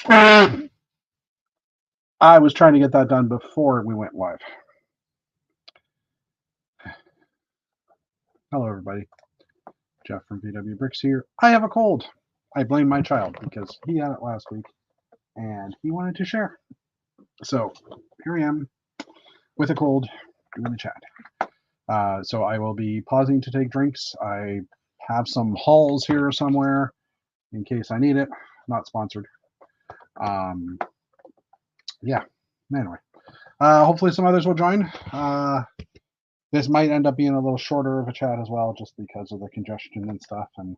I was trying to get that done before we went live. Hello, everybody. Jeff from VW Bricks here. I have a cold. I blame my child because he had it last week and he wanted to share. So here I am with a cold doing the chat. So I will be pausing to take drinks. I have some Halls here somewhere in case I need it. Not sponsored. Yeah. Anyway, hopefully some others will join. This might end up being a little shorter of a chat as well, just because of the congestion and stuff. And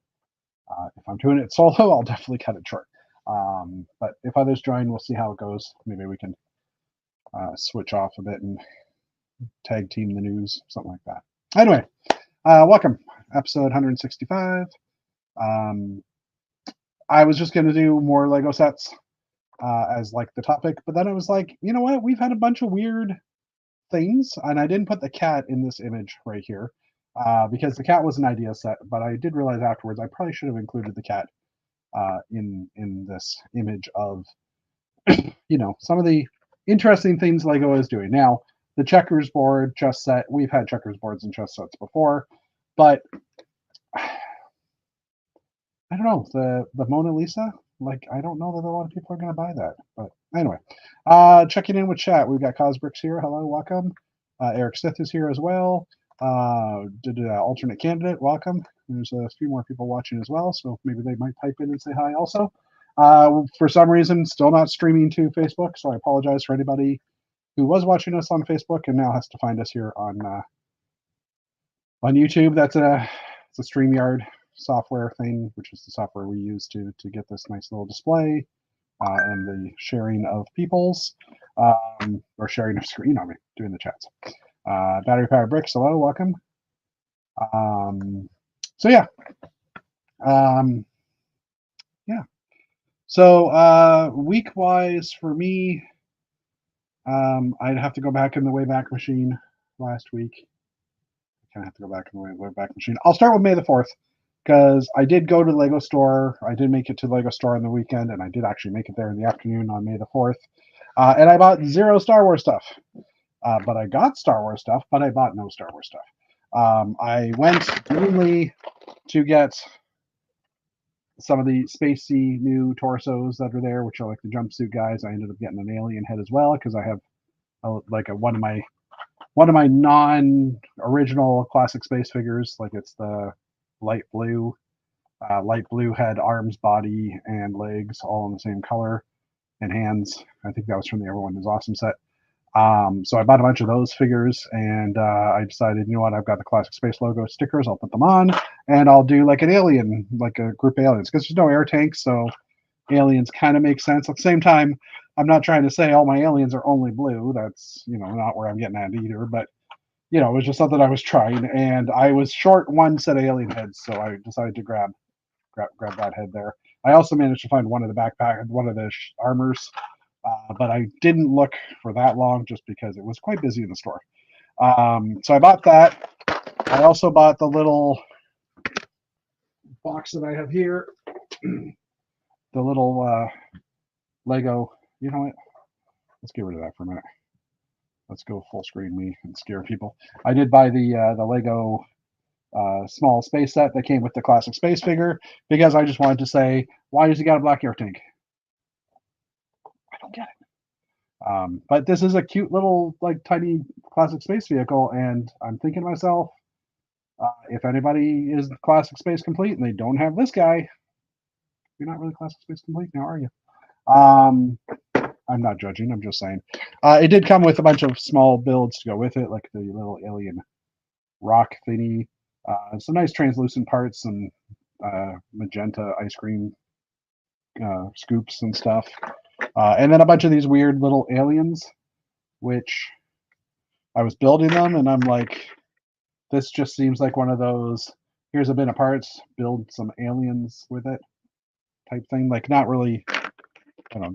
if I'm doing it solo, I'll definitely cut it short. But if others join, we'll see how it goes. Maybe we can switch off a bit and tag team the news, something like that. Anyway, welcome, episode 165. I was just going to do more Lego sets as like the topic, but then I was like, you know what? We've had a bunch of weird things, and I didn't put the cat in this image right here because the cat was an idea set, but I did realize afterwards I probably should have included the cat in this image of some of the interesting things Lego is doing. Now, the checkers board chess set, we've had checkers boards and chess sets before, but I don't know, the Mona Lisa, like, I don't know that a lot of people are going to buy that. But anyway, checking in with chat, we've got Cosbricks here. Hello, welcome. Eric Stith is here as well. Alternate candidate, welcome. There's a few more people watching as well, so maybe they might pipe in and say hi also. For some reason, still not streaming to Facebook, so I apologize for anybody who was watching us on Facebook and now has to find us here on YouTube. It's a StreamYard software thing, which is the software we use to get this nice little display and the sharing of people's or sharing of screen. Doing the chats. Battery Powered Bricks, hello, welcome. So yeah. So week-wise for me, I'd have to go back in the Wayback Machine last week. I kind of have to go back in the Wayback Machine. I'll start with May the 4th because I did go to the Lego store. I did make it to the Lego store on the weekend, and I did actually make it there in the afternoon on May the 4th. And I bought zero Star Wars stuff. But I got Star Wars stuff, but I bought no Star Wars stuff. I went mainly to get some of the spacey new torsos that are there, which are like the jumpsuit guys. I ended up getting an alien head as well because I have one of my non-original classic space figures. Like it's the light blue head, arms, body, and legs, all in the same color, and hands. I think that was from the Everyone Is Awesome set. So I bought a bunch of those figures, and I decided, you know what, I've got the Classic Space logo stickers, I'll put them on, and I'll do like an alien, like a group of aliens, because there's no air tanks, so aliens kind of make sense. At the same time, I'm not trying to say all my aliens are only blue. That's, not where I'm getting at either, but, it was just something I was trying, and I was short one set of alien heads, so I decided to grab that head there. I also managed to find one of the armors, but I didn't look for that long just because it was quite busy in the store. So I bought that. I also bought the little box that I have here, the little Lego. You know what? Let's get rid of that for a minute. Let's go full screen me and scare people. I did buy the Lego small space set that came with the classic space figure because I just wanted to say, why does he got a black air tank? I don't get it. But this is a cute little, like, tiny classic space vehicle, and I'm thinking to myself, if anybody is classic space complete and they don't have this guy, you're not really classic space complete now, are you? I'm not judging. I'm just saying. It did come with a bunch of small builds to go with it, like the little alien rock thingy, some nice translucent parts, and magenta ice cream scoops and stuff. And then a bunch of these weird little aliens, which I was building them, and I'm like, this just seems like one of those, here's a bin of parts, build some aliens with it type thing. Like, not really,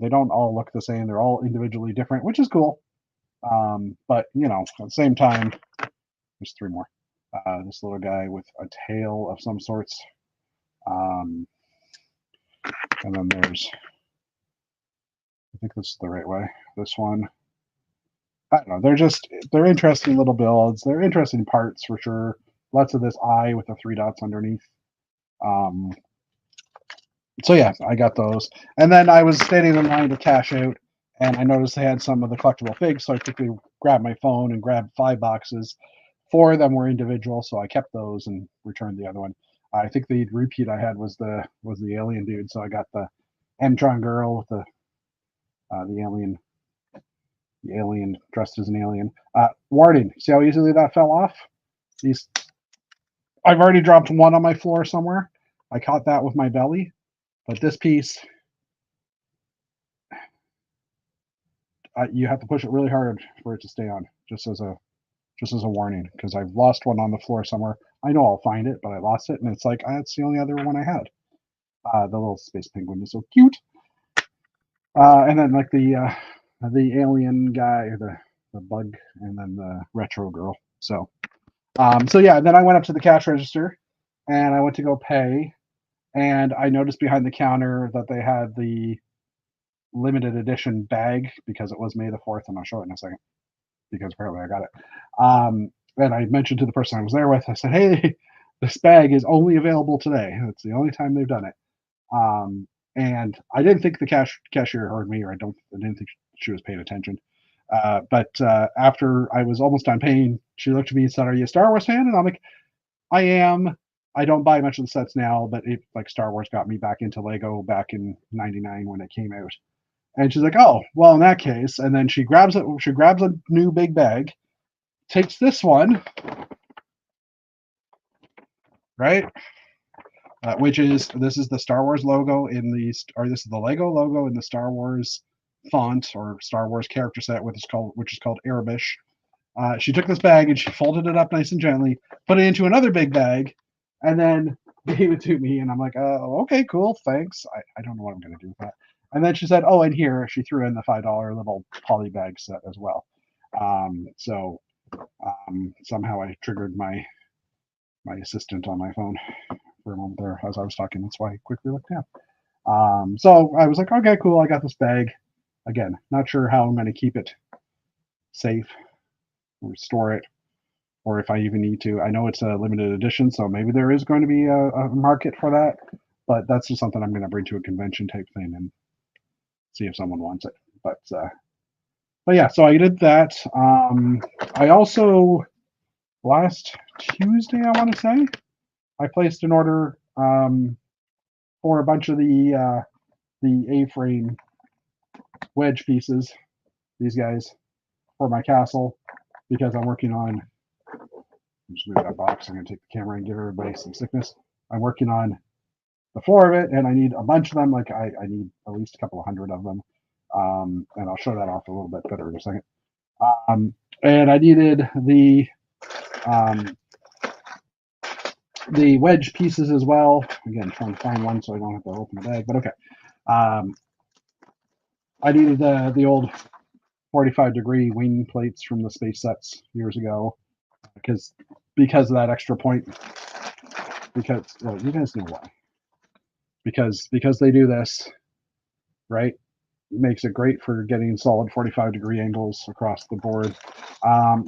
they don't all look the same. They're all individually different, which is cool. But, at the same time, there's three more. This little guy with a tail of some sorts. And then there's I think this is the right way. This one. I don't know. They're interesting little builds. They're interesting parts for sure. Lots of this eye with the 3 dots underneath. Um, so yeah, I got those. And then I was standing in line to cash out, and I noticed they had some of the collectible figs, so I quickly grabbed my phone and grabbed 5 boxes. 4 of them were individual, so I kept those and returned the other one. I think the repeat I had was the alien dude, so I got the Mtron girl with the alien dressed as an alien. Warden, see how easily that fell off? These, I've already dropped one on my floor somewhere. I caught that with my belly, but this piece, you have to push it really hard for it to stay on. Just as a warning, because I've lost one on the floor somewhere. I know I'll find it, but I lost it, and it's like that's the only other one I had. The little space penguin is so cute. And then like the alien guy, or the bug, and then the retro girl. So yeah, then I went up to the cash register and I went to go pay, and I noticed behind the counter that they had the limited edition bag because it was May the 4th, and I'll show it in a second because apparently I got it. And I mentioned to the person I was there with, I said, hey, this bag is only available today. It's the only time they've done it. And I didn't think the cashier heard me, or I didn't think she was paying attention. But after I was almost done paying, she looked at me and said, "Are you a Star Wars fan?" And I'm like, "I am. I don't buy much of the sets now, but like Star Wars got me back into Lego back in '99 when it came out." And she's like, "Oh, well, in that case." And then she grabs it. She grabs a new big bag, takes this one, right? This is the Star Wars logo this is the Lego logo in the Star Wars font or Star Wars character set, which is called Arabish. She took this bag and she folded it up nice and gently, put it into another big bag, and then gave it to me. And I'm like, okay, cool, thanks. I don't know what I'm going to do with that. And then she said, oh, and here, she threw in the $5 little poly bag set as well. Somehow I triggered my assistant on my phone for a moment there as I was talking. That's why I quickly looked down. So I was like, okay, cool. I got this bag. Again, not sure how I'm going to keep it safe or store it, or if I even need to. I know it's a limited edition, so maybe there is going to be a market for that, but that's just something I'm going to bring to a convention type thing and see if someone wants it. But yeah, so I did that. I also, last Tuesday, I want to say, I placed an order for a bunch of the A-frame wedge pieces, these guys, for my castle, because I'm working on, just move that box, I'm going to take the camera and give everybody some sickness. I'm working on the floor of it, and I need a bunch of them. Like I need at least a couple of hundred of them, and I'll show that off a little bit better in a second. And I needed the wedge pieces as well. Again, trying to find one so I don't have to open the bag, but okay. I needed the old 45-degree wing plates from the space sets years ago because of that extra point. Because, well, you guys know why. Because they do this, right? It makes it great for getting solid 45-degree angles across the board.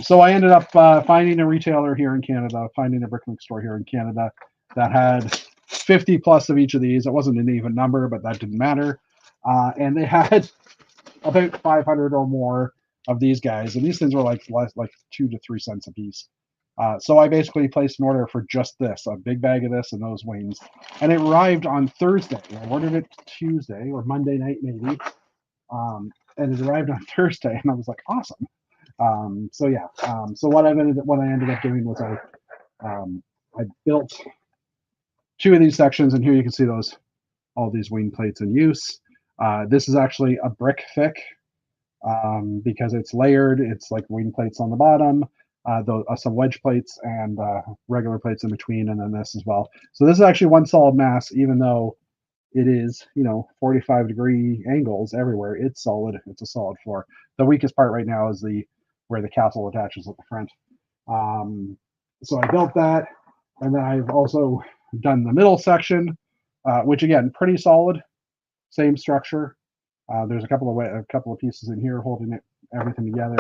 So I ended up finding a retailer here in Canada, finding a Bricklink store here in Canada that had 50 plus of each of these. It wasn't an even number, but that didn't matter. And they had about 500 or more of these guys, and these things were like 2 to 3 cents a piece. So I basically placed an order for just this, a big bag of this and those wings, and it arrived on Thursday. I ordered it Tuesday or Monday night maybe, and it arrived on Thursday, and I was like, awesome. So yeah, so what I ended up doing was I built 2 of these sections, and here you can see all these wing plates in use. This is actually a brick thick because it's layered. It's like wing plates on the bottom, some wedge plates and regular plates in between, and then this as well. So this is actually one solid mass, even though it is, 45-degree angles everywhere. It's solid. It's a solid floor. The weakest part right now is where the castle attaches at the front. So I built that, and then I've also done the middle section, which again, pretty solid. Same structure. There's a couple of pieces in here holding everything together.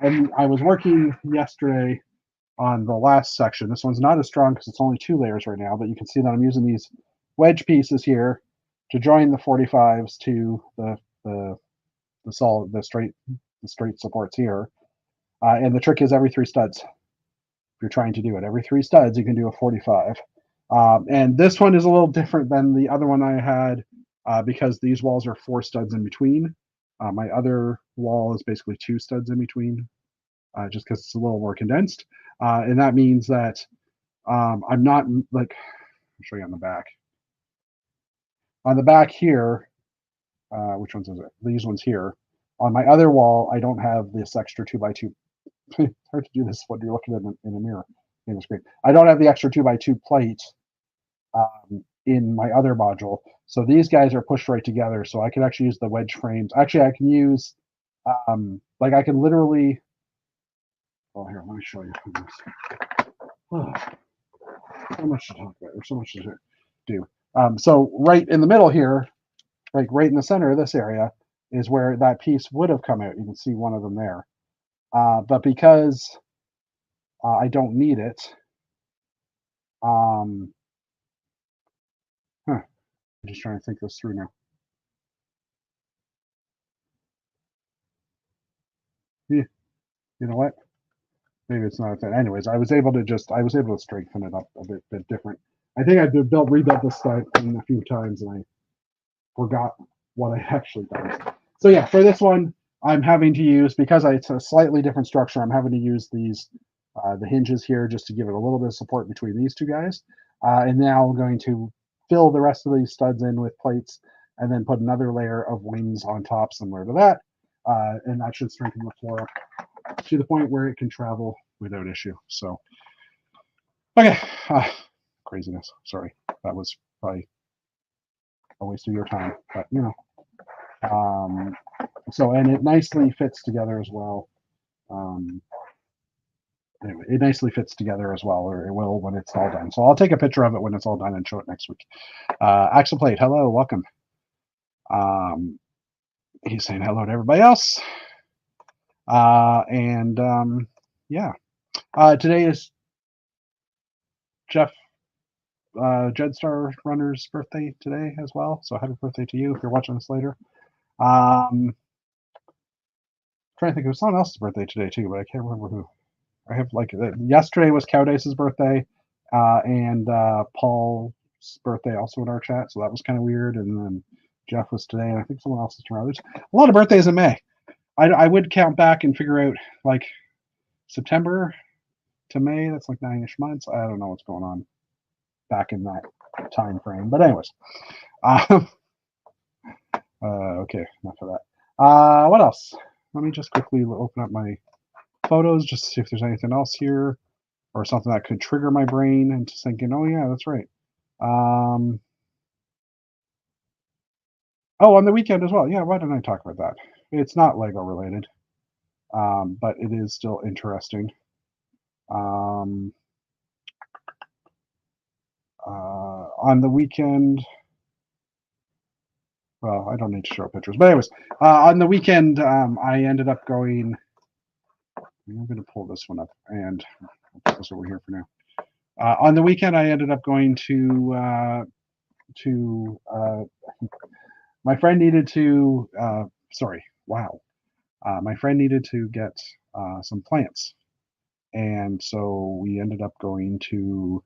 And I was working yesterday on the last section. This one's not as strong because it's only 2 layers right now, but you can see that I'm using these wedge pieces here to join the 45s to the straight supports here. And the trick is every 3 studs. If you're trying to do it, every 3 studs, you can do a 45. And this one is a little different than the other one I had because these walls are 4 studs in between. My other wall is basically 2 studs in between, just because it's a little more condensed. And that means that I'm not like, I'll show you on the back. On the back here, which ones is it? These ones here. On my other wall, I don't have this extra 2x2. It's hard to do this when you're looking in a mirror in the screen. I don't have the extra 2x2 plate in my other module. So these guys are pushed right together. So I can actually use the wedge frames. Actually, I can use, like I can literally, oh, here, let me show you. Oh, so much to talk about. There's so much to do. So right in the middle here, like right in the center of this area, is where that piece would have come out. You can see one of them there. But because I don't need it, I'm just trying to think this through now. Yeah, you know what? Maybe it's not that. Anyways, I was able to strengthen it up a bit different. I think I rebuilt this site a few times and I forgot what I actually done. So yeah, for this one, I'm having to use, because it's a slightly different structure, I'm having to use these, the hinges here just to give it a little bit of support between these 2 guys. And now I'm going to fill the rest of these studs in with plates and then put another layer of wings on top similar to that. And that should strengthen the floor up to the point where it can travel without issue. So, okay, craziness. Sorry, that was probably a waste of your time, but you know. So, and it nicely fits together as well. Anyway, it nicely fits together as well, or it will when it's all done. So I'll take a picture of it when it's all done and show it next week. Axel Plate, hello, welcome. He's saying hello to everybody else. Yeah. Today is Jeff Jedstar Runner's birthday today as well. So happy birthday to you if you're watching this later. Trying to think of someone else's birthday today too, but I can't remember who. I have like yesterday was Cowdice's birthday, and Paul's birthday also in our chat, so that was kind of weird. And then Jeff was today, and I think someone else is tomorrow. There's a lot of birthdays in May. I would count back and figure out like September to May. That's like 9-ish months. I don't know what's going on back in that time frame. But anyways, okay, enough of that. What else? Let me just quickly open up my photos just to see if there's anything else here or something that could trigger my brain into thinking, oh yeah, that's right. Oh, on the weekend as well. Yeah, why didn't I talk about that? It's not Lego related, but it is still interesting. On the weekend, well, I don't need to show pictures, but anyways, on the weekend, I ended up going, I'm going to pull this one up and put this over here for now. On the weekend, I ended up going to my friend needed to, my friend needed to get some plants. And so we ended up going to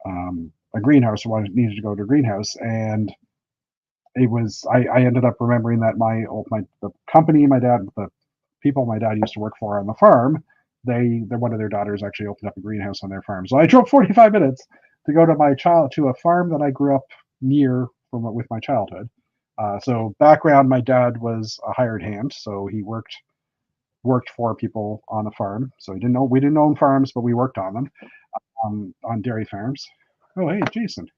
a greenhouse. So I needed to go to a greenhouse, and it was I ended up remembering that the company the people my dad used to work for on the farm, one of their daughters actually opened up a greenhouse on their farm. So I drove 45 minutes to go to a farm that I grew up near with my childhood. So background, my dad was a hired hand, so he worked for people on the farm. So we didn't own farms, but we worked on them, on dairy farms. Oh, hey, Jason.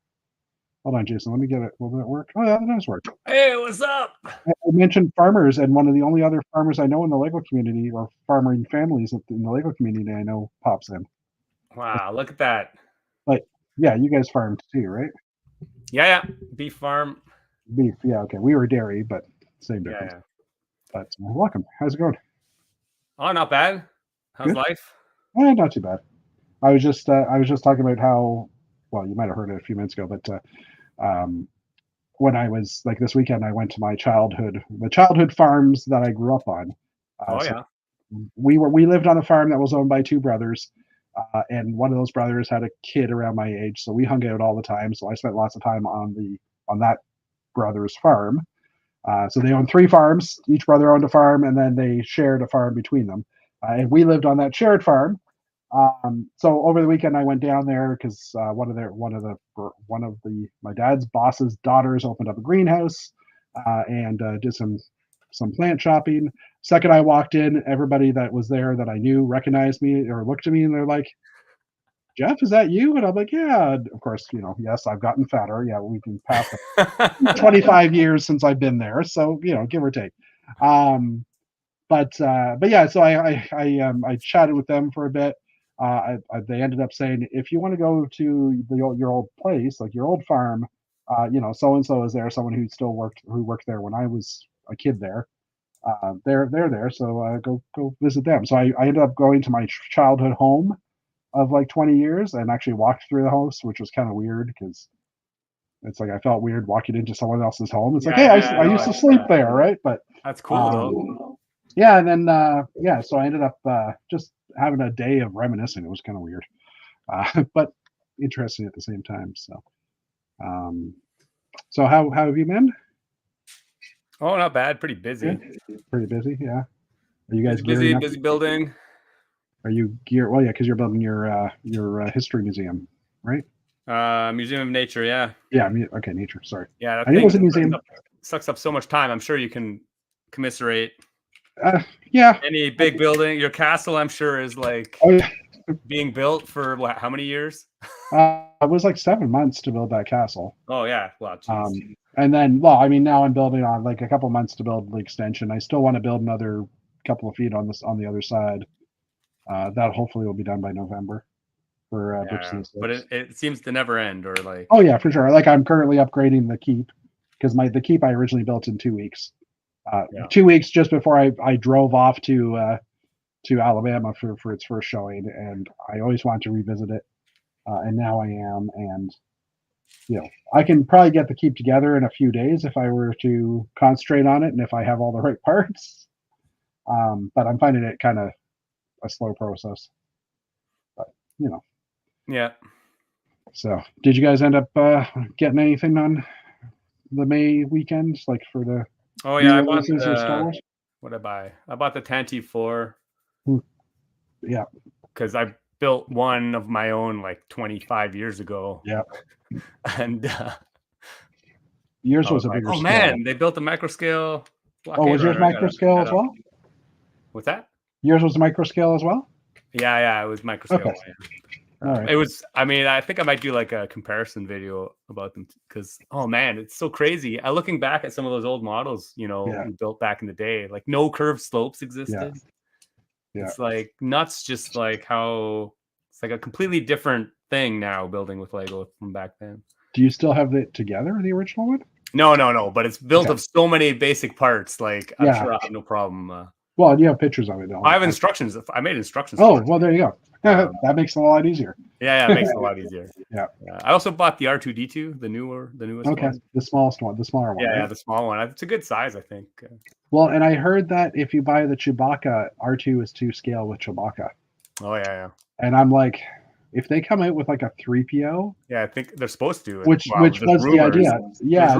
Hold on, Jason. Let me get it. Will that work? Oh, yeah, that does work. Hey, what's up? I mentioned farmers, and one of the only other farmers I know in the Lego community, or farming families in the Lego community I know, pops in. Wow, look at that. But yeah, you guys farmed too, right? Yeah. Beef farm. Beef, yeah, okay. We were dairy, but Same Yeah, difference. yeah. But welcome. How's it going? Oh, not bad. How's Good. life? Not too bad. I was just talking about how, well, you might have heard it a few minutes ago, but um, when I was like this weekend, I went to the childhood farms that I grew up on. Oh So yeah. we lived on a farm that was owned by two brothers, and one of those brothers had a kid around my age, so we hung out all the time. So I spent lots of time on that brother's farm. So they owned three farms. Each brother owned a farm, and then they shared a farm between them. And we lived on that shared farm. So over the weekend, I went down there because one of my dad's boss's daughters opened up a greenhouse, and did some plant shopping. Second, I walked in, everybody that was there that I knew recognized me or looked at me, and they're like, "Jeff, is that you?" And I'm like, "Yeah." And of course, yes, I've gotten fatter. Yeah, we've been past 25 years since I've been there, so give or take. Um, but yeah, so I chatted with them for a bit. They ended up saying, if you want to go to your old place, like your old farm, so and so is there, someone who worked there when I was a kid there. They're there, so go visit them. So I ended up going to my childhood home of like 20 years and actually walked through the house, which was kind of weird because it's like I felt weird walking into someone else's home. It's like, hey, Yeah, I no, used to sleep there, right? But that's cool though. yeah, and then so I ended up just having a day of reminiscing. It was kind of weird, but interesting at the same time. Um, so how have you been? Oh, not bad. Pretty busy. Yeah, pretty busy. Yeah. Are you guys Busy, gearing up? busy building. Are you gear? Well, yeah, because you're building your history museum, right? Museum of Nature. Yeah. Yeah. Okay, nature. Sorry, Yeah. I That knew it thing was a museum. sucks up so much time. I'm sure you can commiserate. Yeah. Any big building, your castle, I'm sure, is like Oh yeah. being built for what? How many years? It was like 7 months to build that castle. Oh yeah. Well, geez. And then, well, I mean, now I'm building on like a couple months to build the extension. I still want to build another couple of feet on the other side. That hopefully will be done by November for Yeah, but it seems to never end, or like. Oh yeah, for sure. Like I'm currently upgrading the keep because the keep I originally built in 2 weeks. Yeah. 2 weeks just before I drove off to Alabama for its first showing, and I always wanted to revisit it, and now I am, and I can probably get the keep together in a few days if I were to concentrate on it and if I have all the right parts. But I'm finding it kind of a slow process. But Yeah. So did you guys end up getting anything on the May weekend, like for the Oh yeah, I bought releases of Star Wars? what did I buy? I bought the Tanty 4. Yeah. Because I built one of my own like 25 years ago. Yeah. And yours was a like, bigger oh scale. Man, they built a micro scale. Oh, was yours micro scale as well? What's that? Yours was micro scale as well? Yeah, it was micro scale. Okay. All right. It was. I mean, I think I might do like a comparison video about them because, oh man, it's so crazy. Looking back at some of those old models, we built back in the day, like no curved slopes existed. Yeah. It's like nuts, just like how it's like a completely different thing now building with Lego from back then. Do you still have it together, the original one? No, but it's built of so many basic parts. Like I'm sure I have no problem. Well, you have pictures of it, though. I have instructions. I made instructions. Oh, well, there you go. That makes it a lot easier. Yeah, it makes it a lot easier. Yeah. I also bought the R2-D2, the newest one. The smallest one, the smaller one. Yeah, the small one. It's a good size, I think. Well, and I heard that if you buy the Chewbacca, R2 is to scale with Chewbacca. Oh yeah. And I'm like, if they come out with like a 3PO, yeah, I think they're supposed to. Which was the idea. Yeah.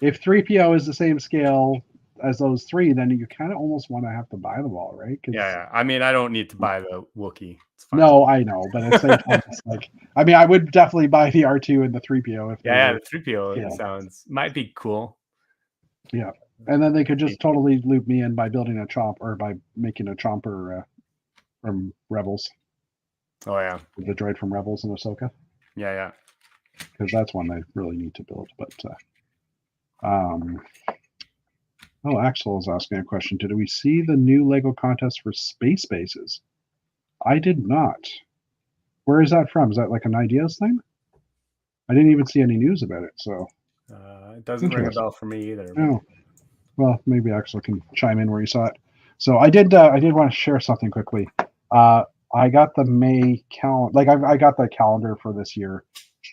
If 3PO is the same scale as those three, then you kind of almost want to have to buy them all, right? Yeah. I mean, I don't need to buy the Wookiee. No, I know, but at the same time, it's like, I mean, I would definitely buy the R2 and the 3PO. The 3PO might be cool. Yeah, and then they could just totally loop me in by building a chomp or by making a chomper from Rebels. Oh yeah, the droid from Rebels and Ahsoka. Yeah. Because that's one they really need to build. But Axel is asking a question. Did we see the new Lego contest for space bases? I did not. Where is that from? Is that like an Ideas thing? I didn't even see any news about it. So it doesn't ring a bell for me either. No. Well, maybe Axel can chime in where you saw it. So I did want to share something quickly. I got the May calendar. Like I got the calendar for this year,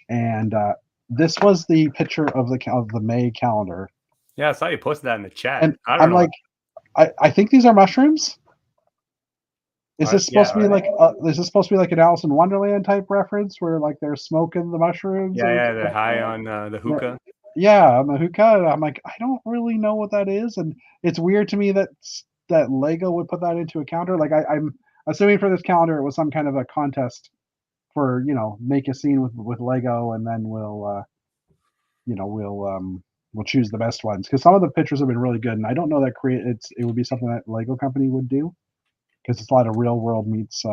and this was the picture of the May calendar. Yeah, I saw you posted that in the chat. And I don't know. Like, I think these are mushrooms. Is this supposed to be like? Is this supposed to be like an Alice in Wonderland type reference, where like they're smoking the mushrooms? Yeah, they're high on the hookah. Yeah, on the hookah. I'm like, I don't really know what that is, and it's weird to me that Lego would put that into a calendar. Like I'm assuming for this calendar, it was some kind of a contest for make a scene with Lego, and then we'll choose the best ones, because some of the pictures have been really good, and I don't know that it would be something that Lego company would do, because it's a lot of real world meets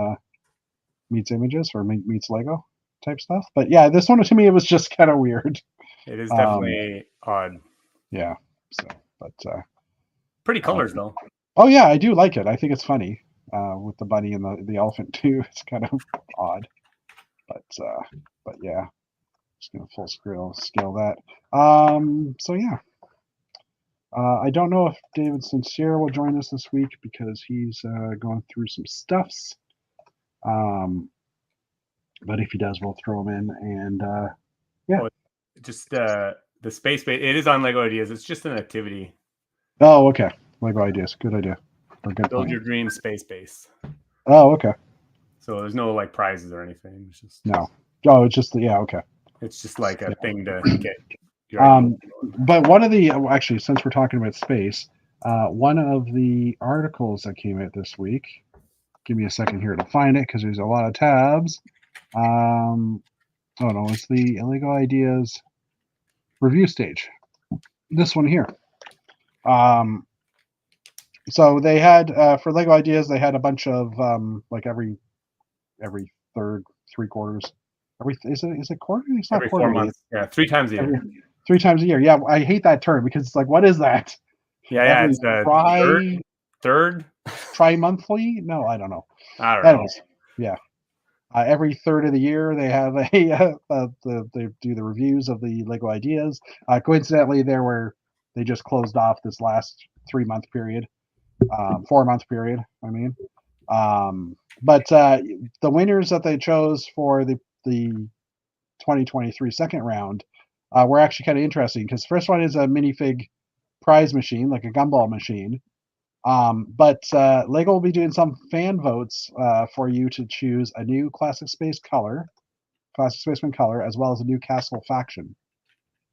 images, or meets Lego type stuff. But yeah, this one to me, it was just kind of weird. It is definitely odd. Yeah. So, but pretty colors though. Oh yeah, I do like it. I think it's funny with the bunny and the elephant too. It's kind of odd, but yeah, just gonna full scale that. So yeah, I don't know if David Sincere will join us this week because he's going through some stuffs. But if he does, we'll throw him in, and yeah. Just the space base. It is on Lego Ideas. It's just an activity. Oh, okay. Lego Ideas. Good idea. Build your dream space base. Oh, okay. So there's no like prizes or anything. It's just no. Oh, it's just okay. It's just like a thing to get. But one of the actually, since we're talking about space, one of the articles that came out this week. Give me a second here to find it because there's a lot of tabs. Oh no, it's the Lego Ideas review stage. This one here. So they had for Lego Ideas, they had a bunch of like every third, 3 quarters. Is it quarterly? It's not every quarterly. 4 months. Yeah, 3 times a year. 3 times a year. Yeah, I hate that term because it's like, what is that? Yeah, it's third tri-monthly. No, I don't know. Anyways, yeah. Every third of the year, they have they do the reviews of the Lego Ideas. Coincidentally, they just closed off this last 3-month period, 4-month period. I mean, but the winners that they chose for the 2023 second round were actually kind of interesting, because the first one is a minifig prize machine, like a gumball machine. But Lego will be doing some fan votes for you to choose a new Classic Spaceman color, as well as a new Castle faction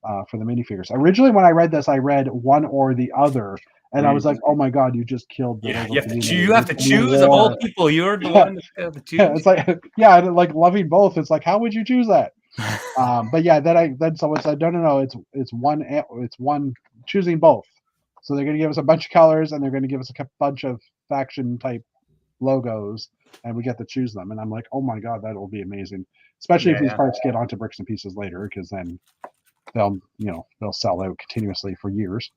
for the minifigures. Originally, when I read this, I read one or the other, and I was like, "Oh my god, you just killed the Lego community." You have to choose of all people. You're the one to choose. Yeah, it's like, like loving both. It's like, how would you choose that? But yeah, then someone said, no, it's one choosing both. So they're going to give us a bunch of colors, and they're going to give us a bunch of faction type logos, and we get to choose them. And I'm like, oh my god, that will be amazing, especially if these parts get onto Bricks and Pieces later, because then they'll sell out continuously for years.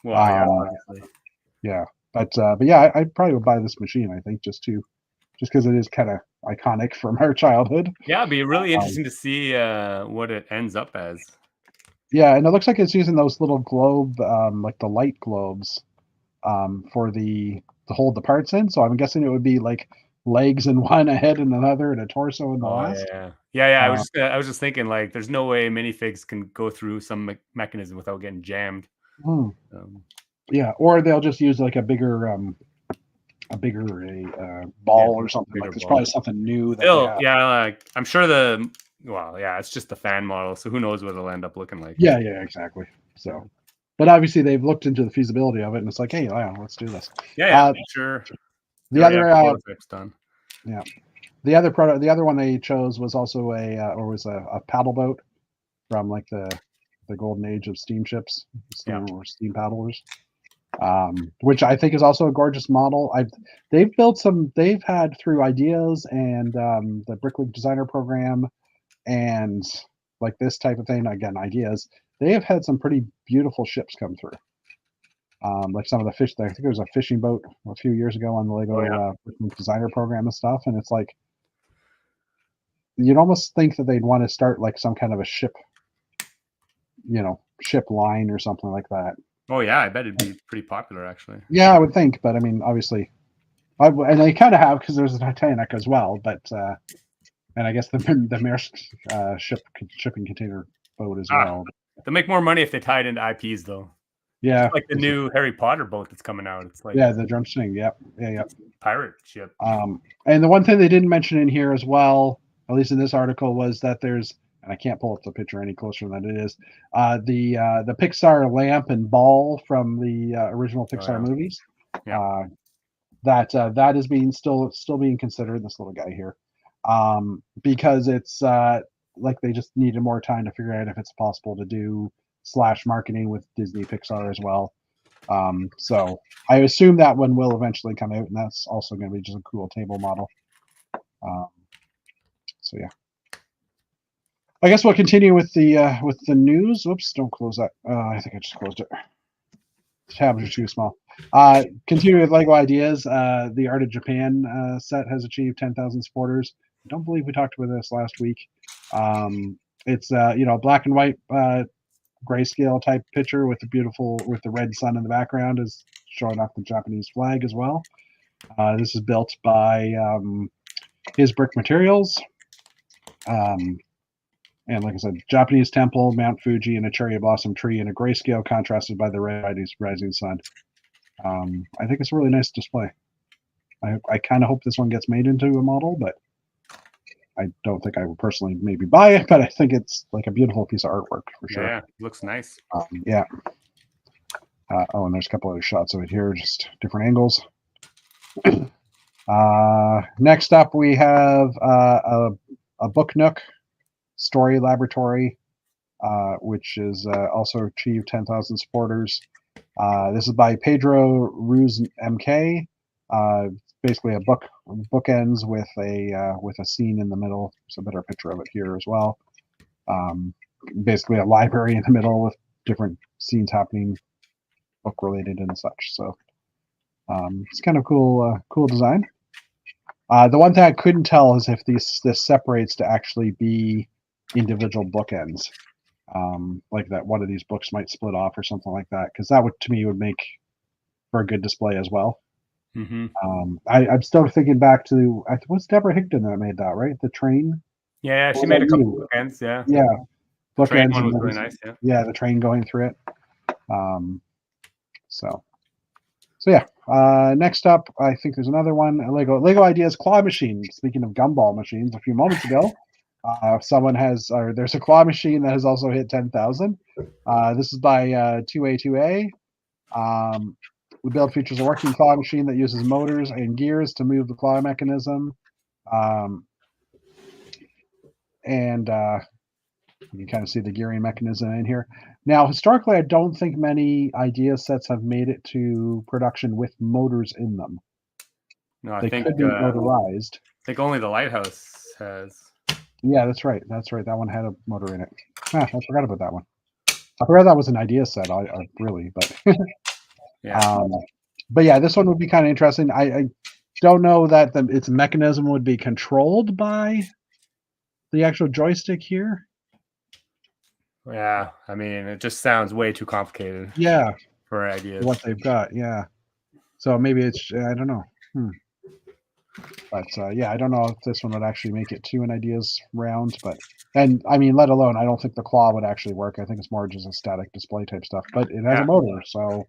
Well, yeah, but yeah, I probably would buy this machine. I think just because it is kind of iconic from our childhood. Yeah, it'd be really interesting to see what it ends up as. Yeah, and it looks like it's using those little globe, like the light globes, for to hold the parts in. So I'm guessing it would be like legs in one, a head in another, and a torso in the last. Yeah. I was just thinking, like, there's no way minifigs can go through some mechanism without getting jammed. Yeah, or they'll just use like a bigger ball or something. Like there's probably something new. Like I'm sure it's just the fan model, so who knows what it'll end up looking like. Yeah, exactly. So, but obviously they've looked into the feasibility of it, and it's like, hey, let's do this. Sure. The other done. Yeah, the other one they chose was also a paddle boat from like the golden age of steamships, or steam paddlers. Which I think is also a gorgeous model. They've had through Ideas and the Bricklink Designer Program and like this type of thing, again, Ideas, they have had some pretty beautiful ships come through. Like some of the fish, I think there was a fishing boat a few years ago on the Lego Bricklink Designer Program and stuff, and it's like you'd almost think that they'd want to start like some kind of a ship line or something like that. Oh yeah, I bet it'd be pretty popular actually. Yeah, I would think, but I mean, obviously, and they kind of have because there's a Titanic as well, but and I guess the Maersk shipping container boat as well. They'll make more money if they tie it into IPs though. Yeah, just like the new Harry Potter boat that's coming out. It's like the Drumsting. Yep, yeah. Pirate ship. And the one thing they didn't mention in here as well, at least in this article, was that there's, and I can't pull up the picture any closer than it is, the Pixar lamp and ball from the original Pixar movies. Yeah. That is still being considered. This little guy here, because it's like they just needed more time to figure out if it's possible to do / marketing with Disney Pixar as well. So I assume that one will eventually come out, and that's also going to be just a cool table model. So yeah, I guess we'll continue with the news. Oops, don't close that. I think I just closed it. The tabs are too small. Continue with Lego Ideas. The Art of Japan set has achieved 10,000 supporters. I don't believe we talked about this last week. It's black and white grayscale type picture with the red sun in the background is showing off the Japanese flag as well. This is built by His Brick Materials. And like I said, Japanese temple, Mount Fuji, and a cherry blossom tree in a grayscale contrasted by the red rising sun. I think it's a really nice display. I kind of hope this one gets made into a model, but I don't think I would personally maybe buy it, but I think it's like a beautiful piece of artwork for sure. Yeah, looks nice. Yeah. And there's a couple other shots of it here, just different angles. Next up, we have a Book Nook Story Laboratory, which is also achieved 10,000 supporters. This is by Pedro Ruz MK. Basically, a book ends with a scene in the middle. There's a better picture of it here as well. Basically, a library in the middle with different scenes happening, book related and such. So it's kind of cool design. The one thing I couldn't tell is if this separates to actually be individual bookends, like that one of these books might split off or something like that, because that would to me would make for a good display as well. Mm-hmm. I'm still thinking back to was Deborah Higdon that made that, right? The train. Yeah, she made a couple bookends. Yeah. Yeah. The train one was really nice. Yeah. Yeah, the train going through it. So yeah. Next up, I think there's another one. Lego Ideas claw machine. Speaking of gumball machines, a few moments ago, there's a claw machine that has also hit 10,000. This is by 2A2A. The build features a working claw machine that uses motors and gears to move the claw mechanism. And you can kind of see the gearing mechanism in here. Now, historically, I don't think many idea sets have made it to production with motors in them. No, they could be motorized. I think only the Lighthouse has. Yeah, that's right. That one had a motor in it. I forgot about that one. I forgot that was an idea set. Really, but yeah. But yeah, this one would be kind of interesting. I don't know that its mechanism would be controlled by the actual joystick here. Yeah, I mean, it just sounds way too complicated. Yeah, for ideas. What they've got, yeah. So maybe it's I don't know. But yeah, I don't know if this one would actually make it to an ideas round. And I mean, let alone, I don't think the claw would actually work. I think it's more just a static display type stuff. But it has a motor, so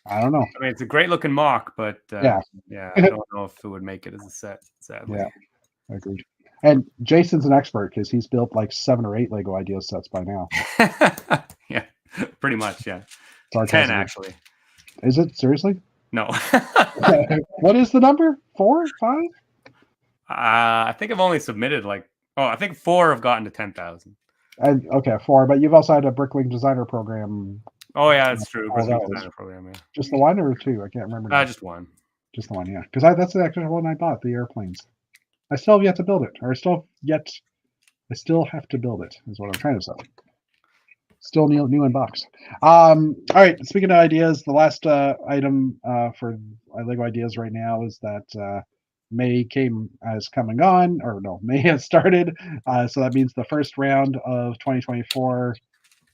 I don't know. I mean, it's a great looking mock, but yeah, I don't know if it would make it as a set. Sadly, yeah, I agree. And Jason's an expert because he's built like 7 or 8 Lego Ideas sets by now. Yeah, pretty much. Yeah, Sarcasm. 10 actually. Is it seriously? No. What is the number? 4, 5? I think I've only submitted I think 4 have gotten to 10,000. Okay, 4. But you've also had a Bricklink designer program. Oh yeah, that's true. Bricklink designer program. Yeah. Just the one or 2? I can't remember. Just one. Just the one, yeah. Because that's the actual one I bought. The airplanes. I still have yet to build it, or I still have to build it. Is what I'm trying to say. Still new in box. All right. Speaking of ideas, the last item for Lego Ideas right now is that May has come and gone, or no, May has started. So that means the first round of 2024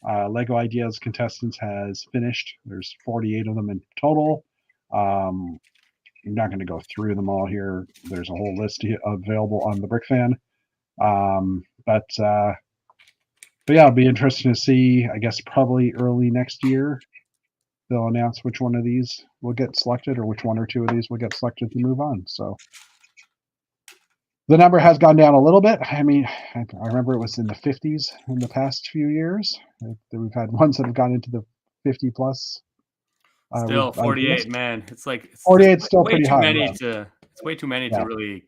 Lego Ideas contestants has finished. There's 48 of them in total. I'm not going to go through them all here. There's a whole list available on the BrickFan. But yeah, it'll be interesting to see. I guess probably early next year, they'll announce which one of these will get selected, or which one or two of these will get selected to move on. So the number has gone down a little bit. I mean, I remember it was in the 50s in the past few years. We've had ones that have gone into the 50 plus. Still 48, man. It's like 48 still pretty high. It's way too many to really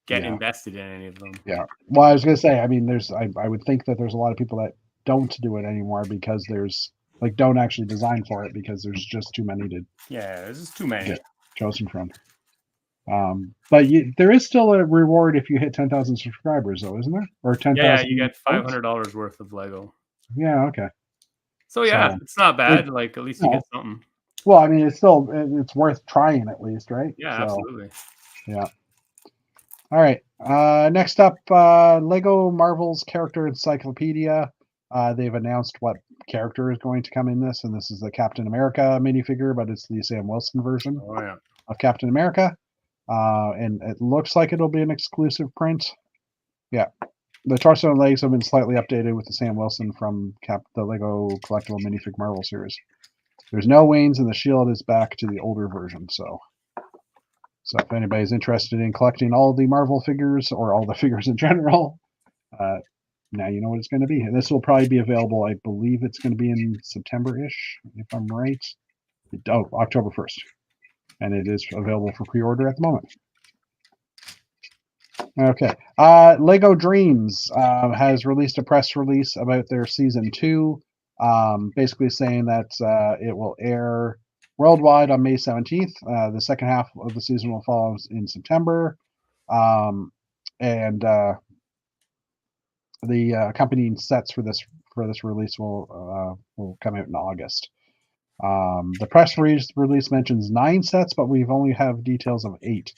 get invested in any of them. Yeah. Well, I was gonna say, I mean, I would think that there's a lot of people that don't do it anymore because there's don't actually design for it because there's just too many to. Yeah, there's just too many. Get chosen from. But there is still a reward if you hit 10,000 subscribers, though, isn't there? Or 10,000. Yeah, you get $500 worth of Lego. Yeah. Okay. So yeah, it's not bad. At least you get something. Well, I mean, it's worth trying at least, right? Yeah, absolutely. Yeah. All right. Next up, Lego Marvel's Character Encyclopedia. They've announced what character is going to come in this, and this is the Captain America minifigure, but it's the Sam Wilson version of Captain America. And it looks like it'll be an exclusive print. Yeah. The torso and legs have been slightly updated with the Sam Wilson from the Lego Collectible Minifig Marvel series. There's no wings, and the shield is back to the older version. So if anybody's interested in collecting all the Marvel figures or all the figures in general, now you know what it's going to be. And this will probably be available. I believe it's going to be in September-ish, if I'm right. October 1st. And it is available for pre-order at the moment. Okay. Lego Dreams has released a press release about their season 2, basically saying that it will air worldwide on May 17th. The second half of the season will follow in September. And the accompanying sets for this release will come out in August. The press release mentions 9 sets, but we've only have details of 8.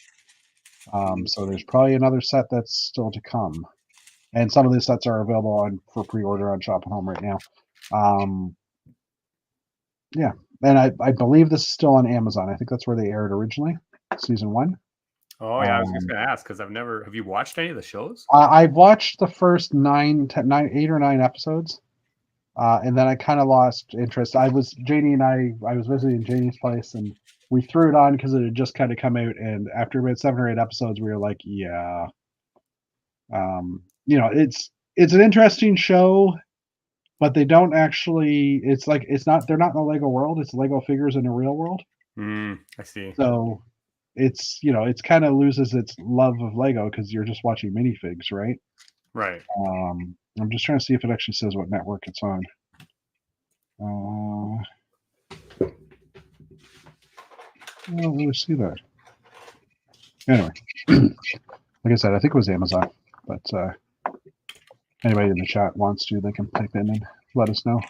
So there's probably another set that's still to come. And some of these sets are available for pre-order on Shop at Home right now. Yeah. And I believe this is still on Amazon. I think that's where they aired originally, season 1. Oh, yeah. I was just going to ask because have you watched any of the shows? I've watched the first 8 or 9 episodes. And then I kind of lost interest. I was visiting Janie's place, and we threw it on because it had just kind of come out. And after about 7 or 8 episodes, we were like, yeah. It's an interesting show, but they don't actually. They're not in the Lego world. It's Lego figures in a real world. I see. So it's kind of loses its love of Lego because you're just watching minifigs, right? Right. I'm just trying to see if it actually says what network it's on. I don't really see that. Anyway, like I said, I think it was Amazon, but anybody in the chat wants to, they can type in and let us know.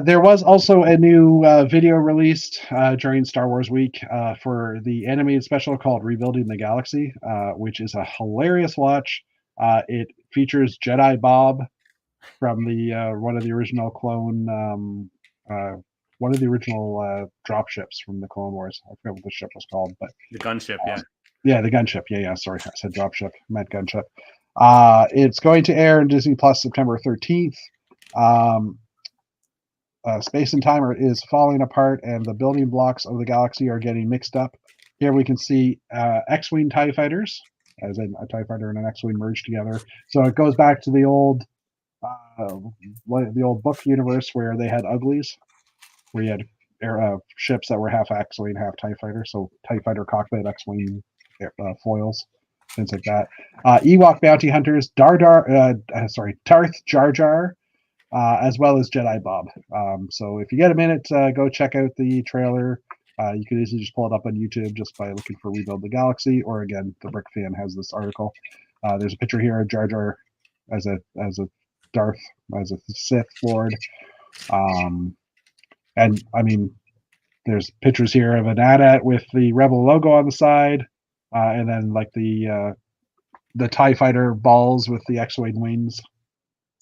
There was also a new video released during Star Wars Week for the animated special called Rebuilding the Galaxy, which is a hilarious watch. It features Jedi Bob from the one of the original drop ships from the Clone Wars. I forget what the ship was called, but the gunship, yeah. Yeah, the gunship. Yeah. Sorry, I said drop ship. I meant gunship. It's going to air in Disney Plus September 13th. Space and time is falling apart, and the building blocks of the galaxy are getting mixed up. Here we can see X-Wing TIE fighters, as in a TIE fighter and an X-Wing merged together. So it goes back to the old book universe where they had uglies, where you had ships that were half X-Wing, half TIE fighter. So TIE fighter cockpit, X-Wing foils, things like that. Ewok bounty hunters, Darth Jar Jar, as well as Jedi Bob. So if you get a minute, go check out the trailer. You can easily just pull it up on YouTube just by looking for Rebuild the Galaxy, or again, the BrickFan has this article. There's a picture here of Jar Jar as a Darth, as a Sith Lord. And I mean, there's pictures here of an AT-AT with the Rebel logo on the side, and then like the TIE fighter balls with the X-Wing wings.